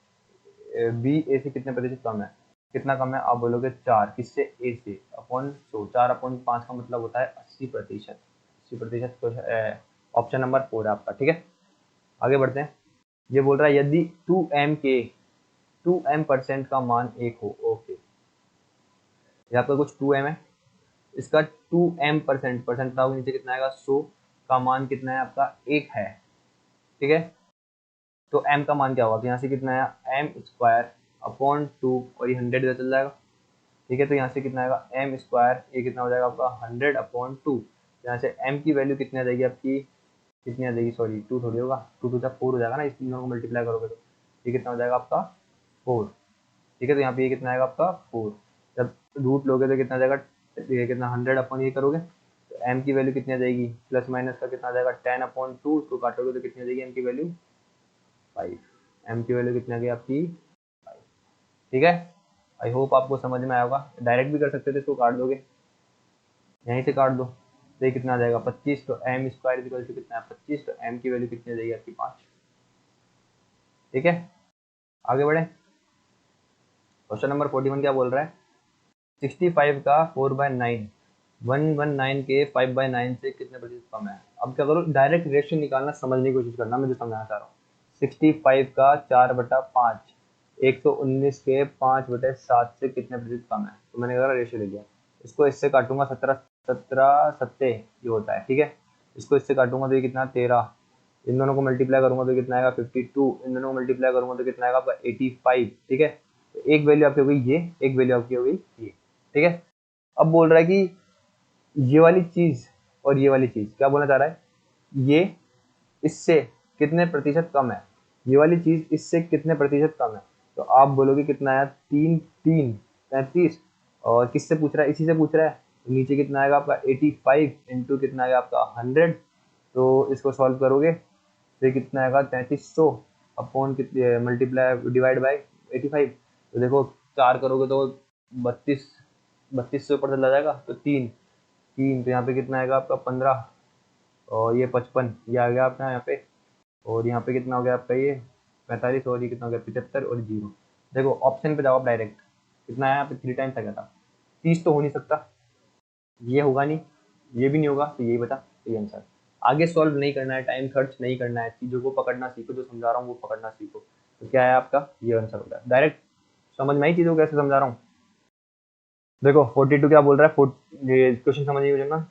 b a से कितने प्रतिशत कम है, कितना कम है, आप बोलोगे 4, किससे, a से, अपॉन 100, 4 अपॉन 5 का मतलब होता है 80%, 80%। ऑप्शन नंबर 4 है आपका, ठीक है। आगे बढ़ते हैं। ये बोल रहा है यदि 2m का मान 1 हो, ओके, यहाँ पर कुछ 2m है, इसका 2m परसेंट का नीचे कितना आएगा 100 का मान कितना है आपका 1 है, ठीक है। तो m का मान क्या होगा, तो यहाँ से कितना है m स्क्वायर अपॉन 2, और ये 100 इधर चल जाएगा, ठीक है। तो यहाँ से कितना आएगा m स्क्वायर, ये कितना हो जाएगा आपका 100 अपॉन 2, यहाँ से m की वैल्यू कितनी आ जाएगी आपकी, कितनी आ जाएगी, सॉरी 2 थोड़ी होगा, 2 टू 4 हो जाएगा ना, इस तीनों को मल्टीप्लाई करोगे तो ये कितना हो जाएगा आपका 4, ठीक है। तो यहाँ पे ये कितना आएगा आपका 4, जब रूट लोगे तो कितना आ जाएगा, ये कितना 100 अपन ये करोगे तो m की वैल्यू कितनी आ जाएगी, प्लस माइनस का कितना आ जाएगा 10/2, उसको काटोगे तो कितनी आ जाएगी m की वैल्यू 5। m की वैल्यू कितनी आ गई आपकी 5। ठीक है, आई होप आपको समझ में आया होगा। डायरेक्ट भी कर सकते थे, इसको काट दोगे, यहीं से काट दो तो ये कितना आ जाएगा 25, तो m स्क्वायर इक्वल टू कितना है 25, तो m की वैल्यू कितनी आ जाएगी आपकी 5। ठीक है, आगे बढ़े। क्वेश्चन नंबर 41 क्या बोल रहा है, 65 का 4/9 119 के 5/9 से कितने प्रतिशत कम है। अब क्या करो, डायरेक्ट रेशियो निकालना, समझने की कोशिश करना, मैं जो समझाना चाह रहा हूँ। 65 का 4/5 119 के 5/7 से कितने प्रतिशत कम है, तो मैंने कहा रेशियो ले लिया। इसको इससे काटूंगा 17 17 सत्ते ये होता है। ठीक है, इसको इससे काटूंगा तो ये कितना 13, इन दोनों को मल्टीप्लाई करूंगा तो कितना आएगा 52, इन दोनों को मल्टीप्लाई करूंगा तो कितना आएगा आपका 85। ठीक है, तो एक वैल्यू आपकी हो गई ये, एक वैल्यू आपकी हो गई ये। ठीक है, अब बोल रहा है कि ये वाली चीज और ये वाली चीज, क्या बोलना चाह रहा है, ये इससे कितने प्रतिशत कम है, ये वाली चीज इससे कितने प्रतिशत कम है। तो आप बोलोगे कितना आया 3 3 35, और किससे पूछ रहा है, इसी से पूछ रहा है। तो नीचे कितना आएगा आपका 85 इंटू कितना आएगा आपका 100, तो इसको सॉल्व करोगे तो कितना आएगा 3300 अपॉन कितने मल्टीप्लाई डिवाइड बाय 85। तो देखो 4 करोगे तो 32 3200 पर चला जाएगा, तो 3 3, तो यहाँ पे कितना आएगा आपका 15, और ये 55 ये आ गया आपका यहाँ पे, और यहाँ पे कितना हो गया आपका ये 45, और ये कितना हो गया 75 और 0। देखो ऑप्शन पे जाओ आप डायरेक्ट, कितना आया यहाँ पे 3 टाइम्स आ गया था, 30 तो हो नहीं सकता, ये होगा नहीं, ये भी नहीं होगा, तो यही बता सही आंसर। आगे सॉल्व नहीं करना है, टाइम खर्च नहीं करना है, चीज़ों को पकड़ना सीखो, जो समझा रहा हूँ वो पकड़ना सीखो। तो क्या है आपका ये आंसर होगा, डायरेक्ट समझ में आई चीज़ों को कैसे समझा रहा हूँ। देखो 42 क्या बोल रहा है, ये क्वेश्चन समझिए मुझे ना।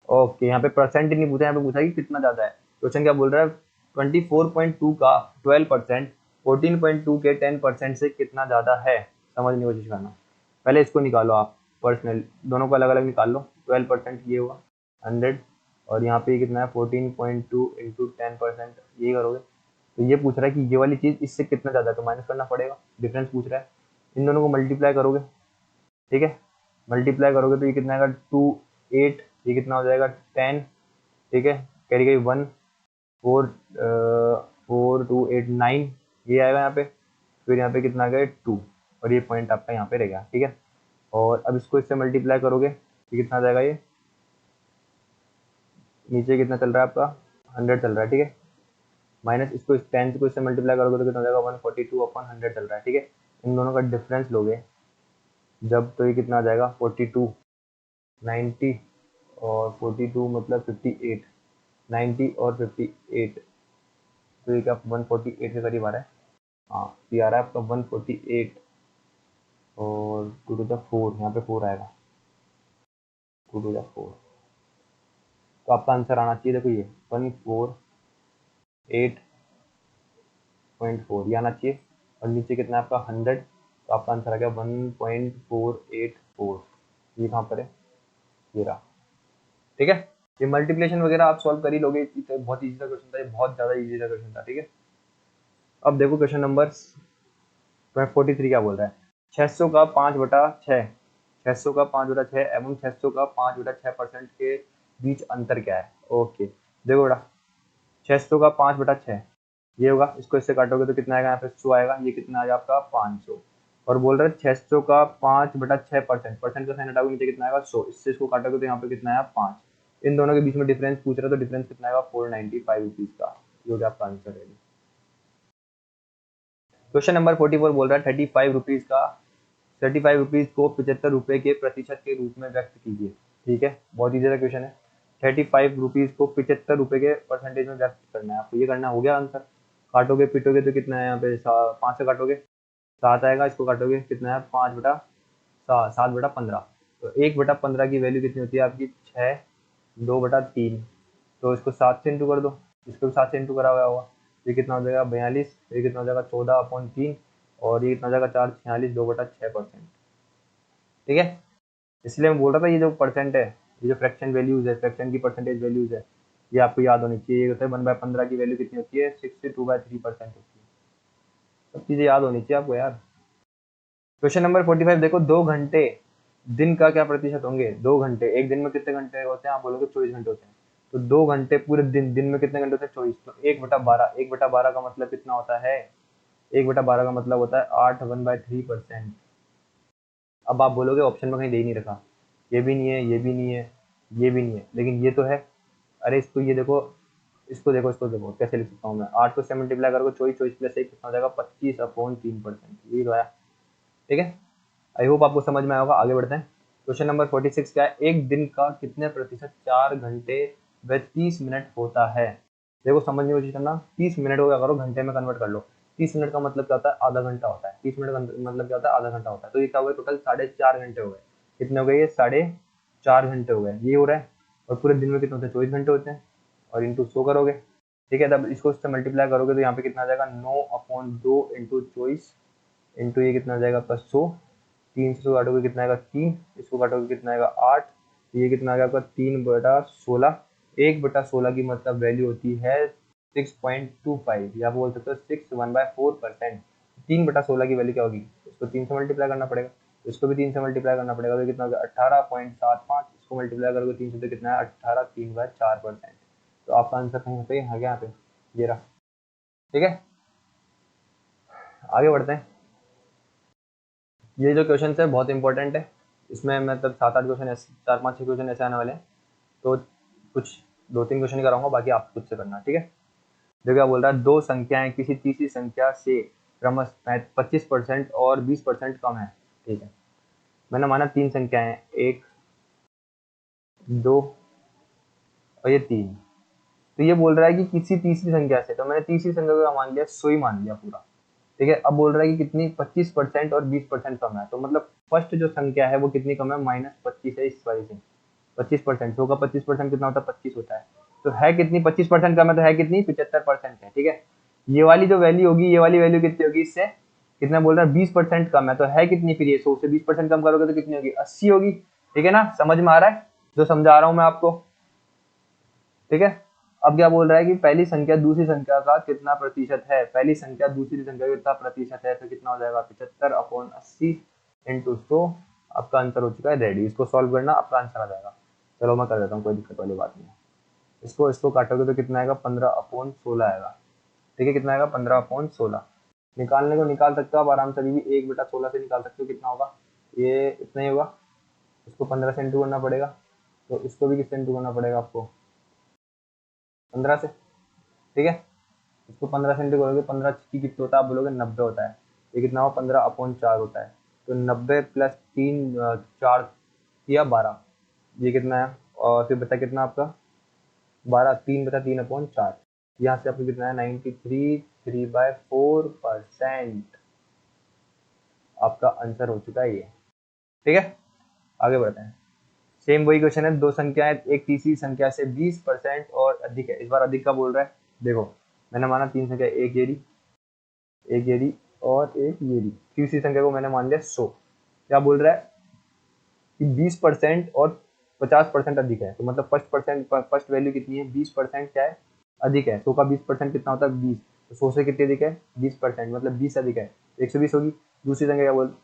ओके, यहाँ पे परसेंट ही नहीं पूछा, यहाँ पे पूछा कि कितना ज़्यादा है। क्वेश्चन क्या बोल रहा है, 24.2 का 12%, 14.2 के 10% से कितना ज़्यादा है, समझने की कोशिश करना। पहले इसको निकालो आप पर्सनल, दोनों को अलग अलग निकाल लो। 12% ये हुआ 100, और यहाँ पे कितना है 14.2 इंटू 10%, ये करोगे तो ये पूछ रहा है कि ये वाली चीज़ इससे कितना ज़्यादा है, तो माइनस करना पड़ेगा, डिफरेंस पूछ रहा है। इन दोनों को मल्टीप्लाई करोगे, ठीक है, मल्टीप्लाई करोगे तो ये कितना आएगा 2 8, ये कितना हो जाएगा 10। ठीक है, कैरी गई 1 4 4 2 8 9, ये आएगा यहाँ पे, फिर यहाँ पे कितना आ गया 2, और ये पॉइंट आपका यहाँ पे रह गया। ठीक है, और अब इसको इससे मल्टीप्लाई करोगे तो कितना आ जाएगा, ये नीचे कितना चल रहा है आपका 100 चल रहा है। ठीक है, माइनस इसको इस 10 को इससे मल्टीप्लाई करोगे तो कितना हो जाएगा 142/100 चल रहा है। ठीक है, इन दोनों का डिफरेंस लोगे जब, तो ये कितना आ जाएगा 42 90, और 42 मतलब 58, 90 और 58, तो ये क्या 148 के करीब आ रहा है। हाँ, ये आ रहा है आपका 148, और 2 to the 4, यहाँ पे 4 आएगा, 2 to the 4, तो आपका आंसर आना चाहिए, देखो ये 148.4 ये आना चाहिए, और नीचे कितना है आपका 100, तो आपका आंसर आ गया 1.484। ये कहाँ पर है, ये रहा। ठीक है, ये मल्टीप्लिकेशन वगैरह आप सॉल्व कर ही लोगे, तो बहुत ईजी सा क्वेश्चन था, ये बहुत ज़्यादा ईजी सा क्वेश्चन था। ठीक है, अब देखो क्वेश्चन नंबर 43 क्या बोल रहा है, 600 का 5/6, 600 का 5/6 एवं 600 का 5/6% के बीच अंतर क्या है। ओके, देखो बेटा 600 का 5/6 ये होगा, इसको इससे काटोगे तो कितना आएगा, यहाँ पे 100 आएगा, ये कितना आएगा आपका 500, और बोल रहे हैं 600 का 5/6%, परसेंट का साइन हटाओगे नीचे कितना आएगा 100, इससे इसको काटोगे तो यहाँ पे कितना आया 5। इन दोनों के बीच में डिफरेंस पूछ रहा है, तो डिफरेंस कितना आएगा 495 रुपीज का, जो कि आपका आंसर है। क्वेश्चन नंबर 44 बोल रहा है 35 रुपीज का 35 रुपीज को 75 रुपए के प्रतिशत के रूप में व्यक्त कीजिए। ठीक है, बहुत ईजी सा क्वेश्चन है, 35 रुपीज को 75 रुपए के परसेंटेज में व्यक्त करना है आपको, ये करना हो गया आंसर। काटोगे पीटोगे तो कितना है, यहाँ पे 5 से काटोगे 7 आएगा, इसको काटोगे कितना है 5/7/15, तो 1/15 की वैल्यू कितनी होती है आपकी 6, 2/3, तो इसको 7 से इंटू कर दो, इसको भी 7 से इंटू करा हुआ होगा, ये कितना हो जाएगा 42, ये कितना हो जाएगा 14/3, और ये कितना हो जाएगा 4 46 2/6%। ठीक है, इसलिए मैं बोल रहा था ये जो परसेंट है, ये जो फ्रैक्शन वैल्यूज है, फ्रैक्शन की परसेंटेज वैल्यूज है, ये आपको याद होनी चाहिए। ये होता है 1/15 की वैल्यू कितनी होती है 6 से 2/3% होती है, सब चीज़ें याद होनी चाहिए आपको यार। क्वेश्चन नंबर 45 देखो, 2 घंटे दिन का क्या प्रतिशत होंगे? 2 घंटे, एक दिन में कितने घंटे होते हैं? आप बोलोगे 24 घंटे होते हैं। तो 2 घंटे पूरे दिन में कितने घंटे होते हैं? 24। तो 1/12, 1/12 का मतलब कितना होता है? 1/12 का मतलब होता है 8, 1/3%। अब आप बोलोगे ऑप्शन में कहीं दे ही नहीं रखा, ये भी नहीं है, ये भी नहीं है, ये भी नहीं है, लेकिन ये तो है। अरे इसको ये देखो, इसको देखो कैसे लिख सकता हूँ मैं। 8 को 7 मल्टीप्लाई करोगे, 24 प्लस 1 कितना हो जाएगा? 25/3%। ये तो आया। ठीक है, आई होप आपको समझ में आया होगा। आगे बढ़ते हैं। क्वेश्चन नंबर 46 क्या है? एक दिन का कितने प्रतिशत 4 घंटे व 30 मिनट होता है? देखो समझने की कोशिश करना, 30 मिनट को क्या करो, घंटे में कन्वर्ट कर लो। 30 मिनट का मतलब क्या होता है? आधा घंटा होता है। 30 मिनट का मतलब क्या होता है? आधा घंटा होता है। तो ये क्या हो गया? टोटल 4.5 घंटे हो गए। कितने हो गए? ये 4.5 घंटे हो गए, ये हो रहा है। और पूरे दिन में कितने होते हैं? 24 घंटे होते हैं। और इंटू 100 करोगे, ठीक है, तब इसको इससे मल्टीप्लाई करोगे तो यहाँ पे कितना आ जाएगा? 9/2 इंटू 24 इंटू ये कितना आ जाएगा? प्लस 100। 3 से काटोगे कितना आएगा? 3। इसको काटोगे कितना आएगा? 8। ये कितना आ गया आपका? 3/16। 1/16 की मतलब वैल्यू होती है 6.25, या आप बोल सकते हो 6 1/4%। 3/16 की वैल्यू क्या होगी? इसको 3 से मल्टीप्लाई करना पड़ेगा, इसको भी 3 से मल्टीप्लाई करना पड़ेगा, तो कितना होगा? 18.75। इसको मल्टीप्लाई करोगे 3 से तो कितना है? 18 3/4%। तो आपका आंसर कहीं पे है, यहाँ पे ये रहा। ठीक है, आगे बढ़ते हैं। ये जो क्वेश्चन है बहुत इंपॉर्टेंट है। इसमें मतलब 7-8 क्वेश्चन ऐसे, 4-5-6 क्वेश्चन ऐसे आने वाले हैं। तो कुछ 2-3 क्वेश्चन ही कराऊंगा, बाकी आप खुद से करना। ठीक है, देखो क्या बोल रहा है। दो संख्याएं किसी तीसरी संख्या से क्रमशः 25% और 20% कम है। ठीक है, मैंने माना 3 संख्याएं, 1, 2 और ये 3। तो ये बोल रहा है कि किसी तीसरी संख्या से, तो मैंने तीसरी संख्या को मान लिया, 100 ही मान लिया पूरा। ठीक है, अब बोल रहा है कि कितनी? 25% और 20% कम है। तो मतलब फर्स्ट जो संख्या है वो कितनी कम है? -25 है इस वाली से। 25%, 100 का 25% कितना होता है? 25 होता है। तो है कितनी? 25% कम है, तो है कितनी? 75% है। ठीक है, ये वाली जो वैल्यू होगी, ये वाली वैल्यू कितनी होगी इससे? कितना बोल रहा है? 20% कम है, तो है कितनी फिर? ये 100 से 20% कम करोगे तो कितनी होगी? 80 होगी। ठीक है ना, समझ में आ रहा है जो समझा रहा हूँ मैं आपको? ठीक है, अब क्या बोल रहा है कि पहली संख्या दूसरी संख्या का कितना प्रतिशत है? पहली संख्या दूसरी संख्या का कितना प्रतिशत है? तो कितना हो जाएगा? 75/80 इंटू 100। आपका आंसर हो चुका है रेडी। इसको सॉल्व करना, आपका आंसर आ जाएगा। चलो मैं कर देता हूँ, कोई दिक्कत वाली बात नहीं है। इसको इसको काटोगे तो कितना आएगा? 15/16 आएगा। ठीक है, कितना आएगा? 15/16। निकालने को निकाल सकते हो आप आराम से, अभी भी 1/16 से निकाल सकते हो। कितना होगा? ये इतना ही होगा। इसको 15 से इंटू करना पड़ेगा, तो इसको भी किससे इंटू करना पड़ेगा आपको? 15 से। ठीक है, इसको 15 से इंटू करोगे, 15 की कितना होता है? आप बोलोगे 90 होता है। ये कितना हो? 15/4 होता है। तो 90 प्लस 3, 4 किया 12। ये कितना है? और फिर बचा कितना आपका? 12, 3 बचा 3/4। यहाँ से आपको कितना है? 93 3/4%। आपका आंसर हो चुका है ये। ठीक है, आगे बढ़ते हैं। सेम वही क्वेश्चन है, दो संख्याएं एक तीसरी संख्या से 20% और अधिक है। इस बार अधिक का बोल रहा है। देखो मैंने माना 3 संख्या, एक ये रही, एक ये रही और एक ये रही। तीसरी संख्या को मैंने मान लिया 100। क्या बोल रहा है कि 20% और 50% अधिक है। तो मतलब फर्स्ट वैल्यू कितनी है? 20% क्या है? अधिक है। 100 का 20% कितना होता है? 20। तो 100 से कितनी अधिक है? 20%, मतलब 20 अधिक है, 120 होगी। दूसरी संख्या क्या बोल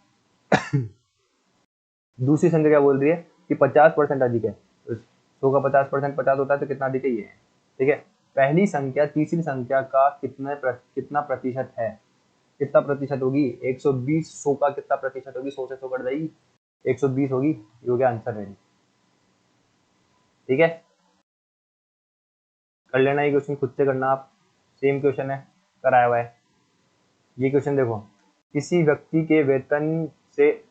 दूसरी संख्या क्या बोल रही है कि 50% अधिक है। तो 100 का 50% 50 होता है, तो कितना अधिक है? ये है। ठीक है, पहली संख्या तीसरी संख्या का कितना प्रतिशत है? कितना प्रतिशत होगी? 120। 100 का कितना प्रतिशत होगी? 100 से 100 कट जाएगी, 120 होगी। ये हो गया आंसर रेडी। ठीक है, कर लेना, ये क्वेश्चन खुद से करना आप। सेम क्वेश्चन है, कराया हुआ है। ये क्वेश्चन देखो, किसी व्यक्ति के वेतन से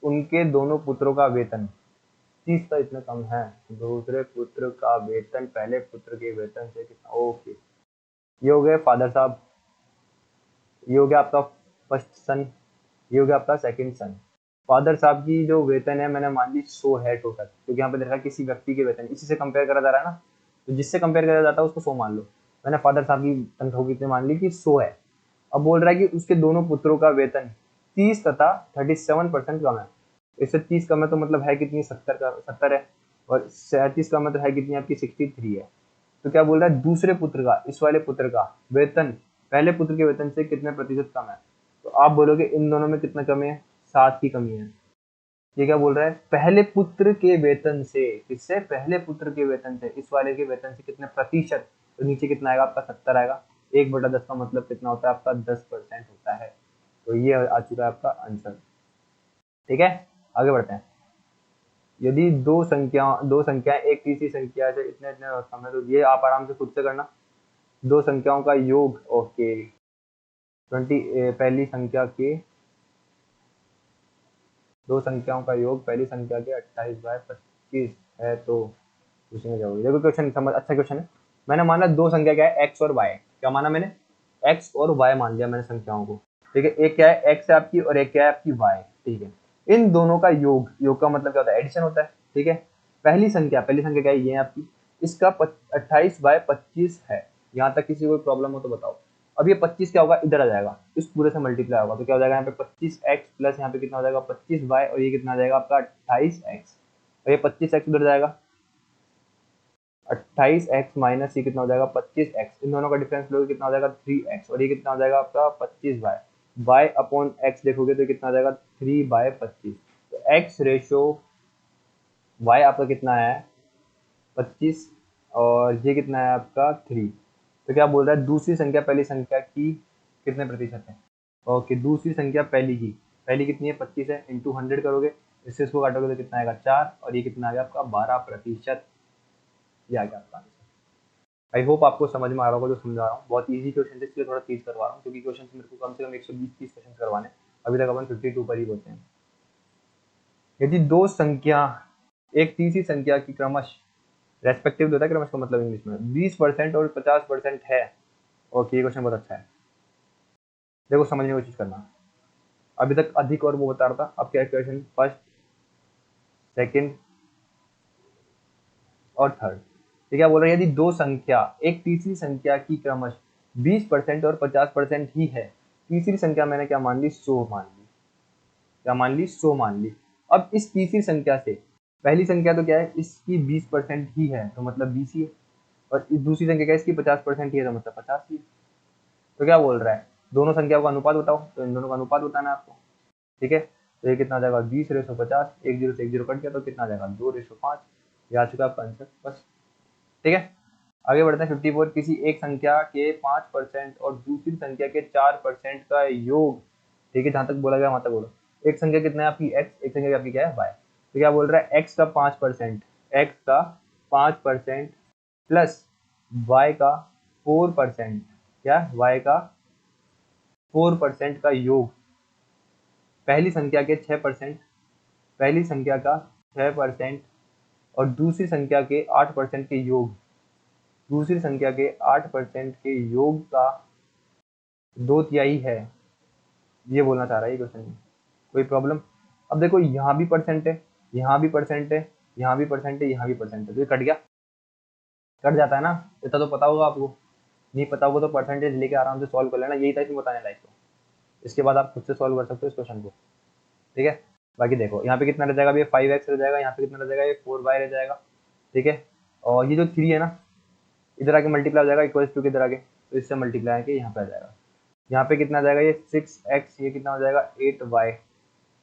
उनके दोनों पुत्रों का वेतन 30 का इतना कम है। दूसरे पुत्र का वेतन पहले पुत्र के वेतन से कितना? ओके, ये हो गया फादर साहब, ये हो गया आपका फर्स्ट सन, ये हो गया आपका सेकंड सन। फादर साहब की जो वेतन है मैंने मान ली 100 है टोटल, क्योंकि यहाँ पे देखा किसी व्यक्ति के वेतन, इसी से कंपेयर करा जा रहा है ना, तो जिससे कंपेयर करा जाता है उसको 100 मान लो। मैंने फादर साहब की तनख्वाह कितने मान ली? कि 100 है। अब बोल रहा है कि उसके दोनों पुत्रों का वेतन 30 तथा 37% कम है। इससे 30 कम है तो मतलब है कितनी? 70 है। और 37 कम है तो है कितनी? आपकी 63 है। तो क्या बोल रहा है? दूसरे पुत्र का, इस वाले पुत्र का वेतन पहले पुत्र के वेतन से कितने प्रतिशत कम है? तो आप बोलोगे इन दोनों में कितना कम है? 7 की कमी है। ये क्या बोल रहा है, पहले पुत्र के वेतन से, किससे, पहले पुत्र के वेतन से, इस वाले के वेतन से कितने प्रतिशत, तो नीचे कितना आएगा आपका 70 आएगा। 1/10 का मतलब कितना होता है आपका 10% होता है। तो ये आ चुका है आपका आंसर। ठीक है, आगे बढ़ते हैं। यदि दो संख्याएं एक तीसरी संख्या से इतने इतने समय, तो ये आप आराम से खुद से करना। दो संख्याओं का योग, ओके, 20 पहली संख्या के, दो संख्याओं का योग पहली संख्या के 28/25 है, तो पूछेंगे क्या होगा। देखो क्वेश्चन समझ, अच्छा क्वेश्चन है। मैंने माना दो संख्या क्या है, एक्स और वाई। क्या माना मैंने, एक्स और वाई मान लिया मैंने संख्याओं को। ठीक है, एक क्या है एक्स है आपकी और एक क्या है आपकी वाई। ठीक है, इन दोनों का योग, योग का मतलब क्या होता है, एडिशन होता है। ठीक है, पहली संख्या क्या है, ये है आपकी, इसका 28/25 है। यहाँ तक किसी को प्रॉब्लम हो तो बताओ। अब ये 25 क्या होगा, इधर आ जाएगा, इस पूरे से मल्टीप्लाई होगा, तो क्या हो जाएगा यहाँ पे 25x प्लस यहाँ पे कितना हो जाएगा 25y, और ये कितना आ जाएगा आपका 28x, और ये 25x उधर जाएगा, 28x माइनस ये कितना हो जाएगा 25x, इन दोनों का डिफरेंस लोगे कितना हो जाएगा 3x, और ये कितना हो जाएगा आपका 25y, y अपॉन x देखोगे तो कितना हो जाएगा 3/25। तो x रेशो y आपका कितना है 25, और ये कितना है आपका 3। तो क्या बोल रहा है, दूसरी संख्या पहली संख्या की कितने प्रतिशत है। ओके, दूसरी संख्या पहली की, पहली कितनी है 25 है, इंटू 100 करोगे, इससे इसको काटोगे तो कितना आएगा 4, और ये कितना आ गया आपका 12%। ये आ गया आपका आंसर। आई होप आपको समझ में आ रहा होगा जो समझा रहा हूँ। बहुत इजी क्वेश्चन है, इसलिए थोड़ा तेज करवा रहा हूँ, क्योंकि क्वेश्चन मेरे को कम से कम 120-30 क्वेश्चन करवाने, अभी तक अपन 52 पर ही होते हैं। यदि दो संख्या एक तीसरी संख्या की क्रमश, रेस्पेक्टिव होता है क्रमश का मतलब इंग्लिश में, 20% और 50% है। ओके, ये क्वेश्चन बहुत अच्छा है, देखो समझने की कोशिश करना। अभी तक अधिक और वो बता रहा था, अब क्या क्वेश्चन, फर्स्ट, सेकंड और थर्ड। ये क्या बोल रहा है, यदि दो संख्या एक तीसरी संख्या की क्रमश 20% और 50% ही है, तीसरी संख्या मैंने क्या मान ली 100 मान ली, क्या मान ली 100 मान ली। अब इस तीसरी संख्या से पहली संख्या तो क्या है इसकी 20% ही है, तो मतलब 20 ही है, और इस दूसरी संख्या क्या है इसकी 50% ही है, तो मतलब 50 ही है। तो क्या बोल रहा है, दोनों संख्याओं का अनुपात बताओ, तो इन दोनों का अनुपात बताना है आपको। ठीक है, तो ये कितना आ जाएगा 20/50, एक जीरो से एक जीरो कट गया तो कितना आ जाएगा 2/5। ये आ चुका आपका आंसर बस। ठीक है, आगे बढ़ते हैं 54। किसी एक संख्या के 5% और दूसरी संख्या के 4% का योग। ठीक है, जहां तक बोला गया वहां तक बोलो। एक संख्या कितना है आपकी x, एक संख्या आपकी क्या है y। तो क्या बोल रहा है x का 5%, x का 5% प्लस y का 4%, क्या y का 4% का योग, पहली संख्या के 6%, पहली संख्या का 6% और दूसरी संख्या के 8% के योग, दूसरी संख्या के 8% के योग का 2/3 है। ये बोलना चाह रहा है ये क्वेश्चन में, कोई प्रॉब्लम। अब देखो यहाँ भी परसेंट है, यहाँ भी परसेंट है, यहाँ भी परसेंट है, यहाँ भी परसेंट है, तो ये कट गया, कट जाता है ना। इतना तो पता होगा आपको, नहीं पता होगा तो परसेंटेज लेके आराम से सॉल्व कर लेना, यही था इसमें बताने लायक। तो इसके बाद आप खुद से सॉल्व कर सकते हो इस क्वेश्चन को। ठीक है, बाकी देखो यहाँ पे कितना रह जाएगा, ये 5x रह जाएगा, यहाँ पे कितना रह जाएगा, ये 4y रह जाएगा। ठीक है, और ये जो 3 है ना, इधर आके मल्टीप्लाई हो जाएगा, इक्वल टू के इधर आके, तो इससे मल्टीप्लाई आके यहाँ पे आ जाएगा। यहाँ पे कितना आ जाएगा, ये 6x, ये कितना हो जाएगा 8y,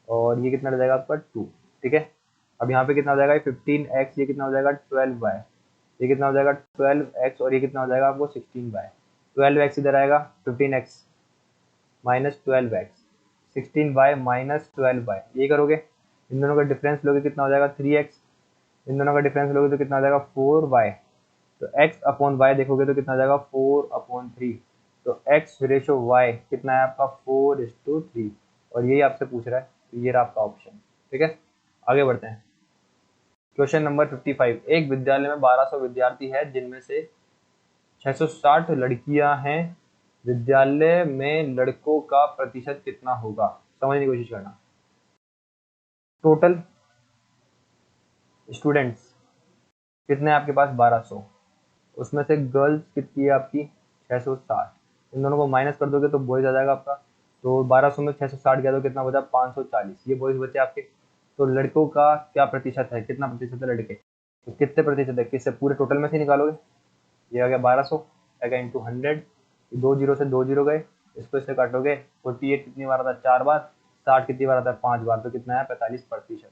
और ये कितना रह जाएगा आपका 2। ठीक है, अब यहाँ पे कितना हो जाएगा 15x, ये कितना हो जाएगा 12y, ये कितना हो जाएगा 12x, और ये कितना हो जाएगा आपको 16y। 12x इधर आएगा, 15x minus 12x, 16y minus 12y, ये करोगे, इन दोनों का डिफरेंस लोगे कितना हो जाएगा 3x, इन दोनों का डिफरेंस लोगे तो कितना हो जाएगा 4y, तो x अपॉन y देखोगे तो कितना हो जाएगा 4/3। तो x रेशो y कितना है आपका 4:3, और यही आपसे पूछ रहा है, तो ये रहा आपका ऑप्शन। ठीक है, आगे बढ़ते हैं। Question number 55। एक विद्यालय में 1200 विद्यार्थी है, जिनमें से 660 लड़कियां हैं, विद्यालय में लड़कों का प्रतिशत कितना होगा, समझने की कोशिश करना। टोटल स्टूडेंट्स कितने हैं आपके पास 1200, उसमें से गर्ल्स कितनी है आपकी 660, इन दोनों को माइनस कर दोगे तो बॉयज आ जाएगा आपका। तो 1200 में 660 गया तो कितना बचा 540, ये बॉयज बचे आपके। तो लड़कों का क्या प्रतिशत है, कितना प्रतिशत है लड़के, तो कितने प्रतिशत है, किससे पूरे टोटल में से निकालोगे। ये आ गया 1200 आएगा इंटू 100, 2 जीरो से 2 जीरो गए, इसको इससे काटोगे 48 कितनी बार आता है 4 बार, 60 कितनी बार आता है? 5 बार, तो कितना है? 45%।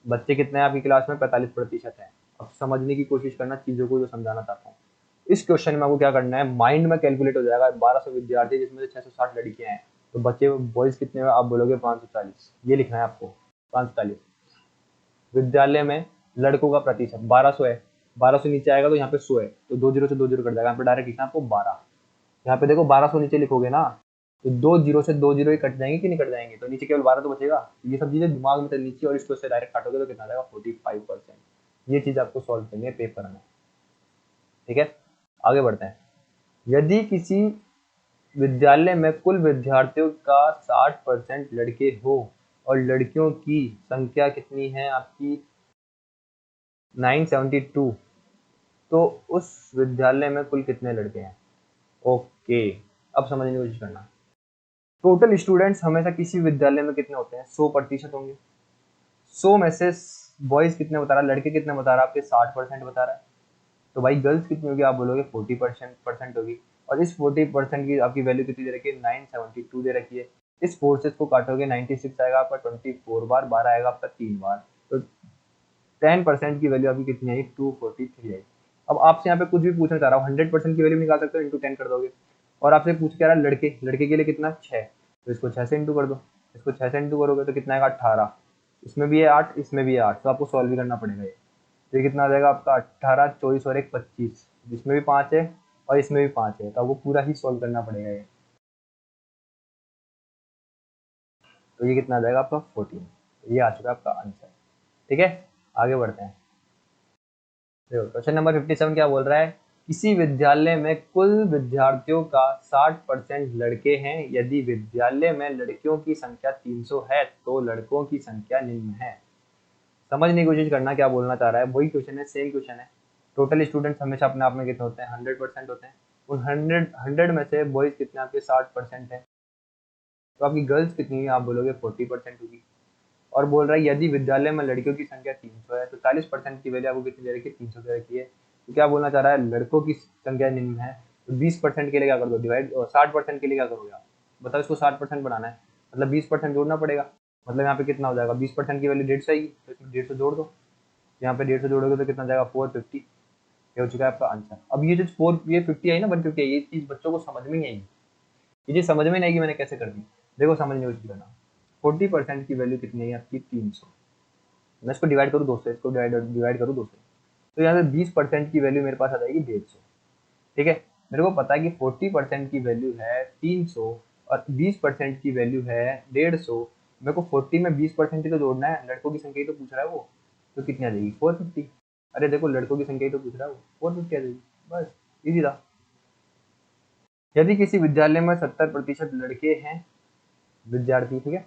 बच्चे कितने हैं आपकी क्लास में? 45% है। अब समझने की कोशिश करना चीजों को, जो समझाना चाहता हूँ। इस क्वेश्चन में आपको क्या करना है, माइंड में कैलकुलेट हो जाएगा। 1200 विद्यार्थी जिसमें से 660 लड़कियां हैं, तो बच्चे बॉयज कितने हैं? आप बोलोगे 540। ये लिखना है आपको, 540। विद्यालय में लड़कों का प्रतिशत 1200 है, 1200 नीचे आएगा तो यहाँ पे 100 है, तो 2 जीरो से 2 जीरो कट जाएगा, यहाँ पे डायरेक्ट लिखना है आपको 12। यहाँ पे देखो 1200 नीचे लिखोगे ना, तो 2 जीरो से 2 जीरो ही कट जाएंगे कि नहीं कट जाएंगे, तो नीचे केवल 12 तो बचेगा। ये सब चीजें दिमाग में नीचे, और इसको से डायरेक्ट काटोगे तो कितना आएगा? 45%। ये चीज आपको सॉल्व करनी है पेपर में, ठीक है। आगे बढ़ते हैं। यदि किसी विद्यालय में कुल विद्यार्थियों का 60% लड़के हो और लड़कियों की संख्या कितनी है आपकी? 972, तो उस विद्यालय में कुल कितने लड़के हैं? ओके, अब समझने की कोशिश करना। टोटल स्टूडेंट्स हमेशा किसी विद्यालय में कितने होते हैं? 100% होंगे। 100 में से बॉयज कितने बता रहा है, लड़के कितने बता रहा है? आपके 60% बता रहा है। तो भाई गर्ल्स कितनी होगी? आप बोलोगे 40% होगी। और इस 40% की आपकी वैल्यू कितनी दे रखी है? 972 दे रखी है। इस फोर्सेस को काटोगे 96 आएगा आपका 24 बार, 12 आएगा आपका 3 बार, तो 10% की वैल्यू आपकी कितनी आई? 243 आई। अब आपसे यहाँ पे कुछ भी पूछना चाह रहा हूँ, 100% की वैल्यू निकाल सकते हो, इंटू 10 कर दोगे। और आपसे पूछ के आ रहा है लड़के, लड़के के लिए कितना? 6, तो इसको 6 से इंटू कर दो। इसको 6 से इंटू करोगे तो कितना आएगा? 18। इसमें भी है 8, इसमें भी है 8, तो आपको सॉल्व भी करना पड़ेगा ये। तो ये कितना आ जाएगा आपका? 18, 24 और 1 25, इसमें भी 5 है और इसमें भी 5 है, तो आपको पूरा ही सॉल्व करना पड़ेगा ये। तो ये कितना आ जाएगा आपका? 14। ये आ चुका है आपका आंसर, ठीक है। आगे बढ़ते हैं। देखो क्वेश्चन नंबर 57 क्या बोल रहा है? किसी विद्यालय में कुल विद्यार्थियों का 60% लड़के हैं। यदि विद्यालय में लड़कियों की संख्या 300 है तो लड़कों की संख्या निम्न है। समझने की कोशिश करना क्या बोलना चाह रहा है। वही क्वेश्चन है, सेम क्वेश्चन है। टोटल स्टूडेंट्स हमेशा अपने आप में कितने होते हैं? 100% होते हैं। उन 100 में से बॉयज कितने आपके? 60% है, तो आपकी गर्ल्स कितनी है? आप बोलोगे 40% होगी। और बोल रहा है यदि विद्यालय में लड़कियों की संख्या 300 है तो 40% की वैल्यू आपको कितनी दे रखी है? 300 दे रखी है। तो क्या बोलना चाह रहा है? लड़कों की संख्या निम्न है, तो 20% के लिए क्या कर दो डिवाइड, और 60% के लिए क्या करोगे आप? बताओ, इसको 60% बनाना है, मतलब 20% जोड़ना पड़ेगा। मतलब यहाँ पे कितना हो जाएगा? 20% की वैल्यू 150 आएगी, तो इसमें 150 जोड़ दो। यहाँ पे 150 जोड़ोगे तो कितना जाएगा? 450। ये हो चुका है आपका आंसर। अब ये जो 50 आई ना, 150 आई, ये चीज बच्चों को समझ में नहीं आएगी। ये चीज समझ में नहीं आएगी मैंने कैसे कर दी। देखो समझने की कोशिश करना। 40% की वैल्यू कितनी है आपकी? 300। मैं इसको डिवाइड करूँ 2 से, इसको डिवाइड करूँ 2 से, तो यहाँ पे 20% की वैल्यू मेरे पास आ जाएगी 150, ठीक है। मेरे को पता है कि 40% की वैल्यू है 300 और 20% की वैल्यू है 150। मेरे को 40 में 20% ही तो जोड़ना है, लड़कों की संख्या ही तो पूछ रहा है वो, तो कितनी आ जाएगी? 450। अरे देखो लड़कों की संख्या ही तो पूछ रहा है वो, 450 आ जाएगी, बस इजी था। यदि किसी विद्यालय में 70% लड़के हैं विद्यार्थी, ठीक है,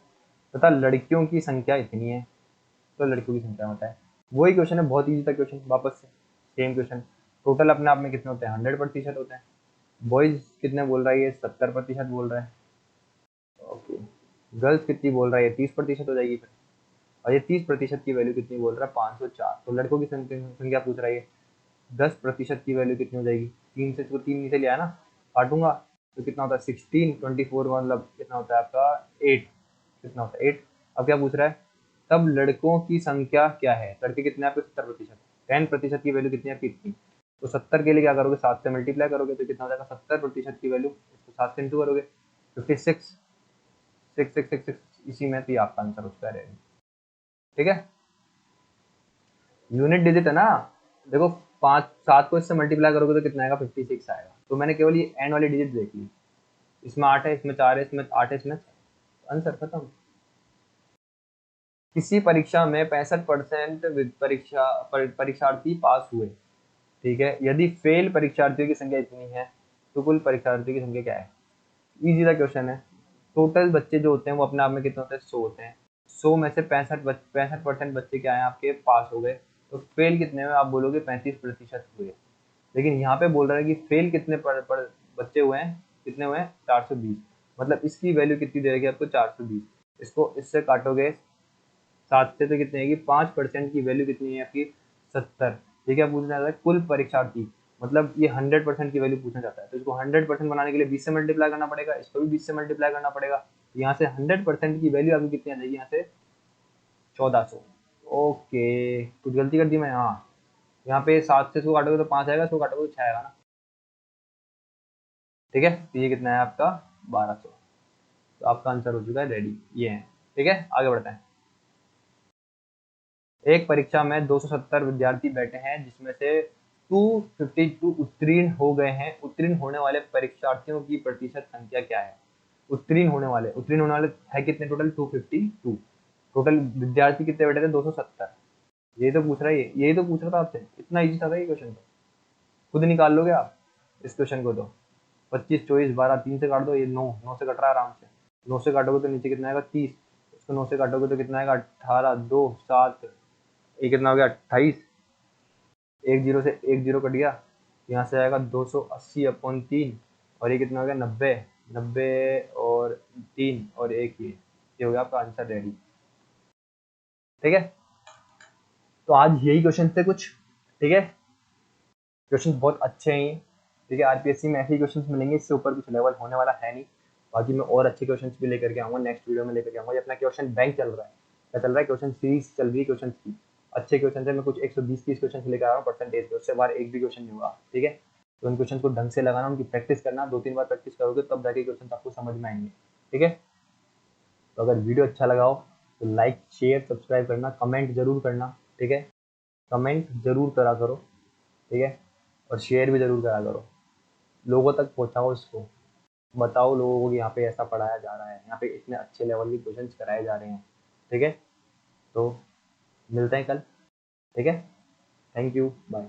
तथा लड़कियों की संख्या इतनी है, तो लड़कियों की संख्या बताए। वही क्वेश्चन है, बहुत इजी था क्वेश्चन, वापस से सेम क्वेश्चन। टोटल अपने आप में कितने होते हैं? 100% होते हैं। बॉयज कितने बोल रहा है? ये 70% बोल रहा है। ओके, गर्ल्स कितनी बोल रहा है? ये 30% हो जाएगी फिर। और ये 30% की वैल्यू कितनी बोल रहा है? 504। तो लड़कों की संख्या पूछ रहा है ये। 10% की वैल्यू कितनी हो जाएगी? 3 से, इसको 3 नीचे ले आया ना, काटूंगा तो कितना होता है? 16, 24 मतलब कितना होता है आपका? 8। कितना होता है? 8। अब क्या पूछ रहा है? तब लड़कों की संख्या क्या है? लड़के कितने आपके? 70%। 10% की वैल्यू कितनी है आपकी? 3। तो 70 के लिए क्या करोगे? 7 से मल्टीप्लाई करोगे तो कितना हो जाएगा? 70% की वैल्यू, इसको 7 से इंटू करोगे 56, 6 इसी में, तो ये आपका आंसर उसका रहेगा, ठीक है। यूनिट डिजिट है ना, देखो 5 7 को इससे मल्टीप्लाई करोगे तो कितना आएगा? 56 आएगा। तो मैंने केवल ये एंड वाली डिजिट देख ली, इसमें 8 है, इसमें 4 है, इसमें 8 है, इसमें 6, आंसर खत्म। किसी परीक्षा में 65% परीक्षार्थी पास हुए, ठीक है। यदि फेल परीक्षार्थियों की संख्या इतनी है तो कुल परीक्षार्थियों की संख्या क्या है? इजी सा क्वेश्चन है। टोटल बच्चे जो होते हैं वो अपने आप में कितने होते हैं? 100 होते हैं। 100 में से 65% बच्चे क्या है आपके? पास हो गए। तो फेल कितने में? आप बोलोगे 35% हुए। लेकिन यहाँ पे बोल रहा है कि फेल कितने बच्चे हुए हैं? कितने हुए हैं? 420। मतलब इसकी वैल्यू कितनी दे रही है आपको? 420। इसको इससे काटोगे 7 से तो कितनी आएगी? 5% की वैल्यू कितनी है आपकी? 70। ये क्या पूछना चाहता है? कुल परीक्षार्थी, मतलब ये 100% की वैल्यू पूछना चाहता है, तो इसको 100% बनाने के लिए 20 से मल्टीप्लाई करना पड़ेगा, इसको भी 20 से मल्टीप्लाई करना पड़ेगा। यहाँ से 100% की वैल्यू आपकी कितनी आ जाएगी, यहाँ से 1400। ओके, कुछ गलती कर दी मैं, हाँ यहाँ पे 7 से 100 काटोगे तो 5 आएगा, 100 काटोगे तो 6 आएगा ना, ठीक है। तो ये कितना है आपका 1200। तो आपका आंसर हो चुका है रेडी, ये है, ठीक है। आगे बढ़ते हैं। एक परीक्षा में 270 विद्यार्थी बैठे हैं, जिसमें से 252 उत्तीर्ण हो गए हैं। उत्तीर्ण होने वाले परीक्षार्थियों की प्रतिशत संख्या क्या है? उत्तीर्ण होने वाले है कितने टोटल? 252। टोटल विद्यार्थी कितने बैठे थे? 270। यही तो पूछ रहा है, यही तो पूछ रहा था आपसे, इतना इजी था ये क्वेश्चन। तो खुद निकाल लोगे आप इस क्वेश्चन को। तो 25, 24, 12, 3 से काट दो, ये 9, 9 से कट रहा है आराम से। 9 से काटोगे तो नीचे कितना आएगा? 30। उसको 9 से काटोगे तो कितना आएगा? 18, 2, 7, ये कितना हो गया? 28। एक जीरो से एक जीरो कट गया, यहाँ से आएगा 280/3, और ये कितना हो गया? 90। 90 और 3 और 1, ये हो गया आपका आंसर रेडी, ठीक है। तो आज यही क्वेश्चन थे कुछ, ठीक है। क्वेश्चन बहुत अच्छे हैं ये, ठीक है। आरपीएससी में ऐसे ही क्वेश्चन मिलेंगे, इससे ऊपर कुछ लेवल होने वाला है नहीं। बाकी मैं और अच्छे क्वेश्चन भी लेकर के आऊँगा, नेक्स्ट वीडियो में लेकर के आऊँगा। ये अपना क्वेश्चन बैंक चल रहा है, क्या चल रहा है? क्वेश्चन सीरीज चल रही है क्वेश्चन की। अच्छे क्वेश्चन है, मैं कुछ 120-30 क्वेश्चन लेकर आ रहा हूँ परसेंटेज पे, उससे बाहर एक भी क्वेश्चन नहीं होगा, ठीक है। तो उन क्वेश्चन को ढंग से लगाना, उनकी प्रैक्टिस करना, 2-3 बार प्रैक्टिस करोगे तब जाके क्वेश्चन आपको समझ में आएंगे, ठीक है। तो अगर वीडियो अच्छा लगा हो तो लाइक, शेयर, सब्सक्राइब करना, कमेंट जरूर करना, ठीक है। कमेंट जरूर करा करो, ठीक है। और शेयर भी जरूर करा करो, लोगों तक पहुंचाओ इसको। बताओ लोगों को कि यहाँ पे ऐसा पढ़ाया जा रहा है, यहाँ पे इतने अच्छे लेवल के क्वेश्चन कराए जा रहे हैं, ठीक है। तो मिलते हैं कल, ठीक है। Thank you, bye.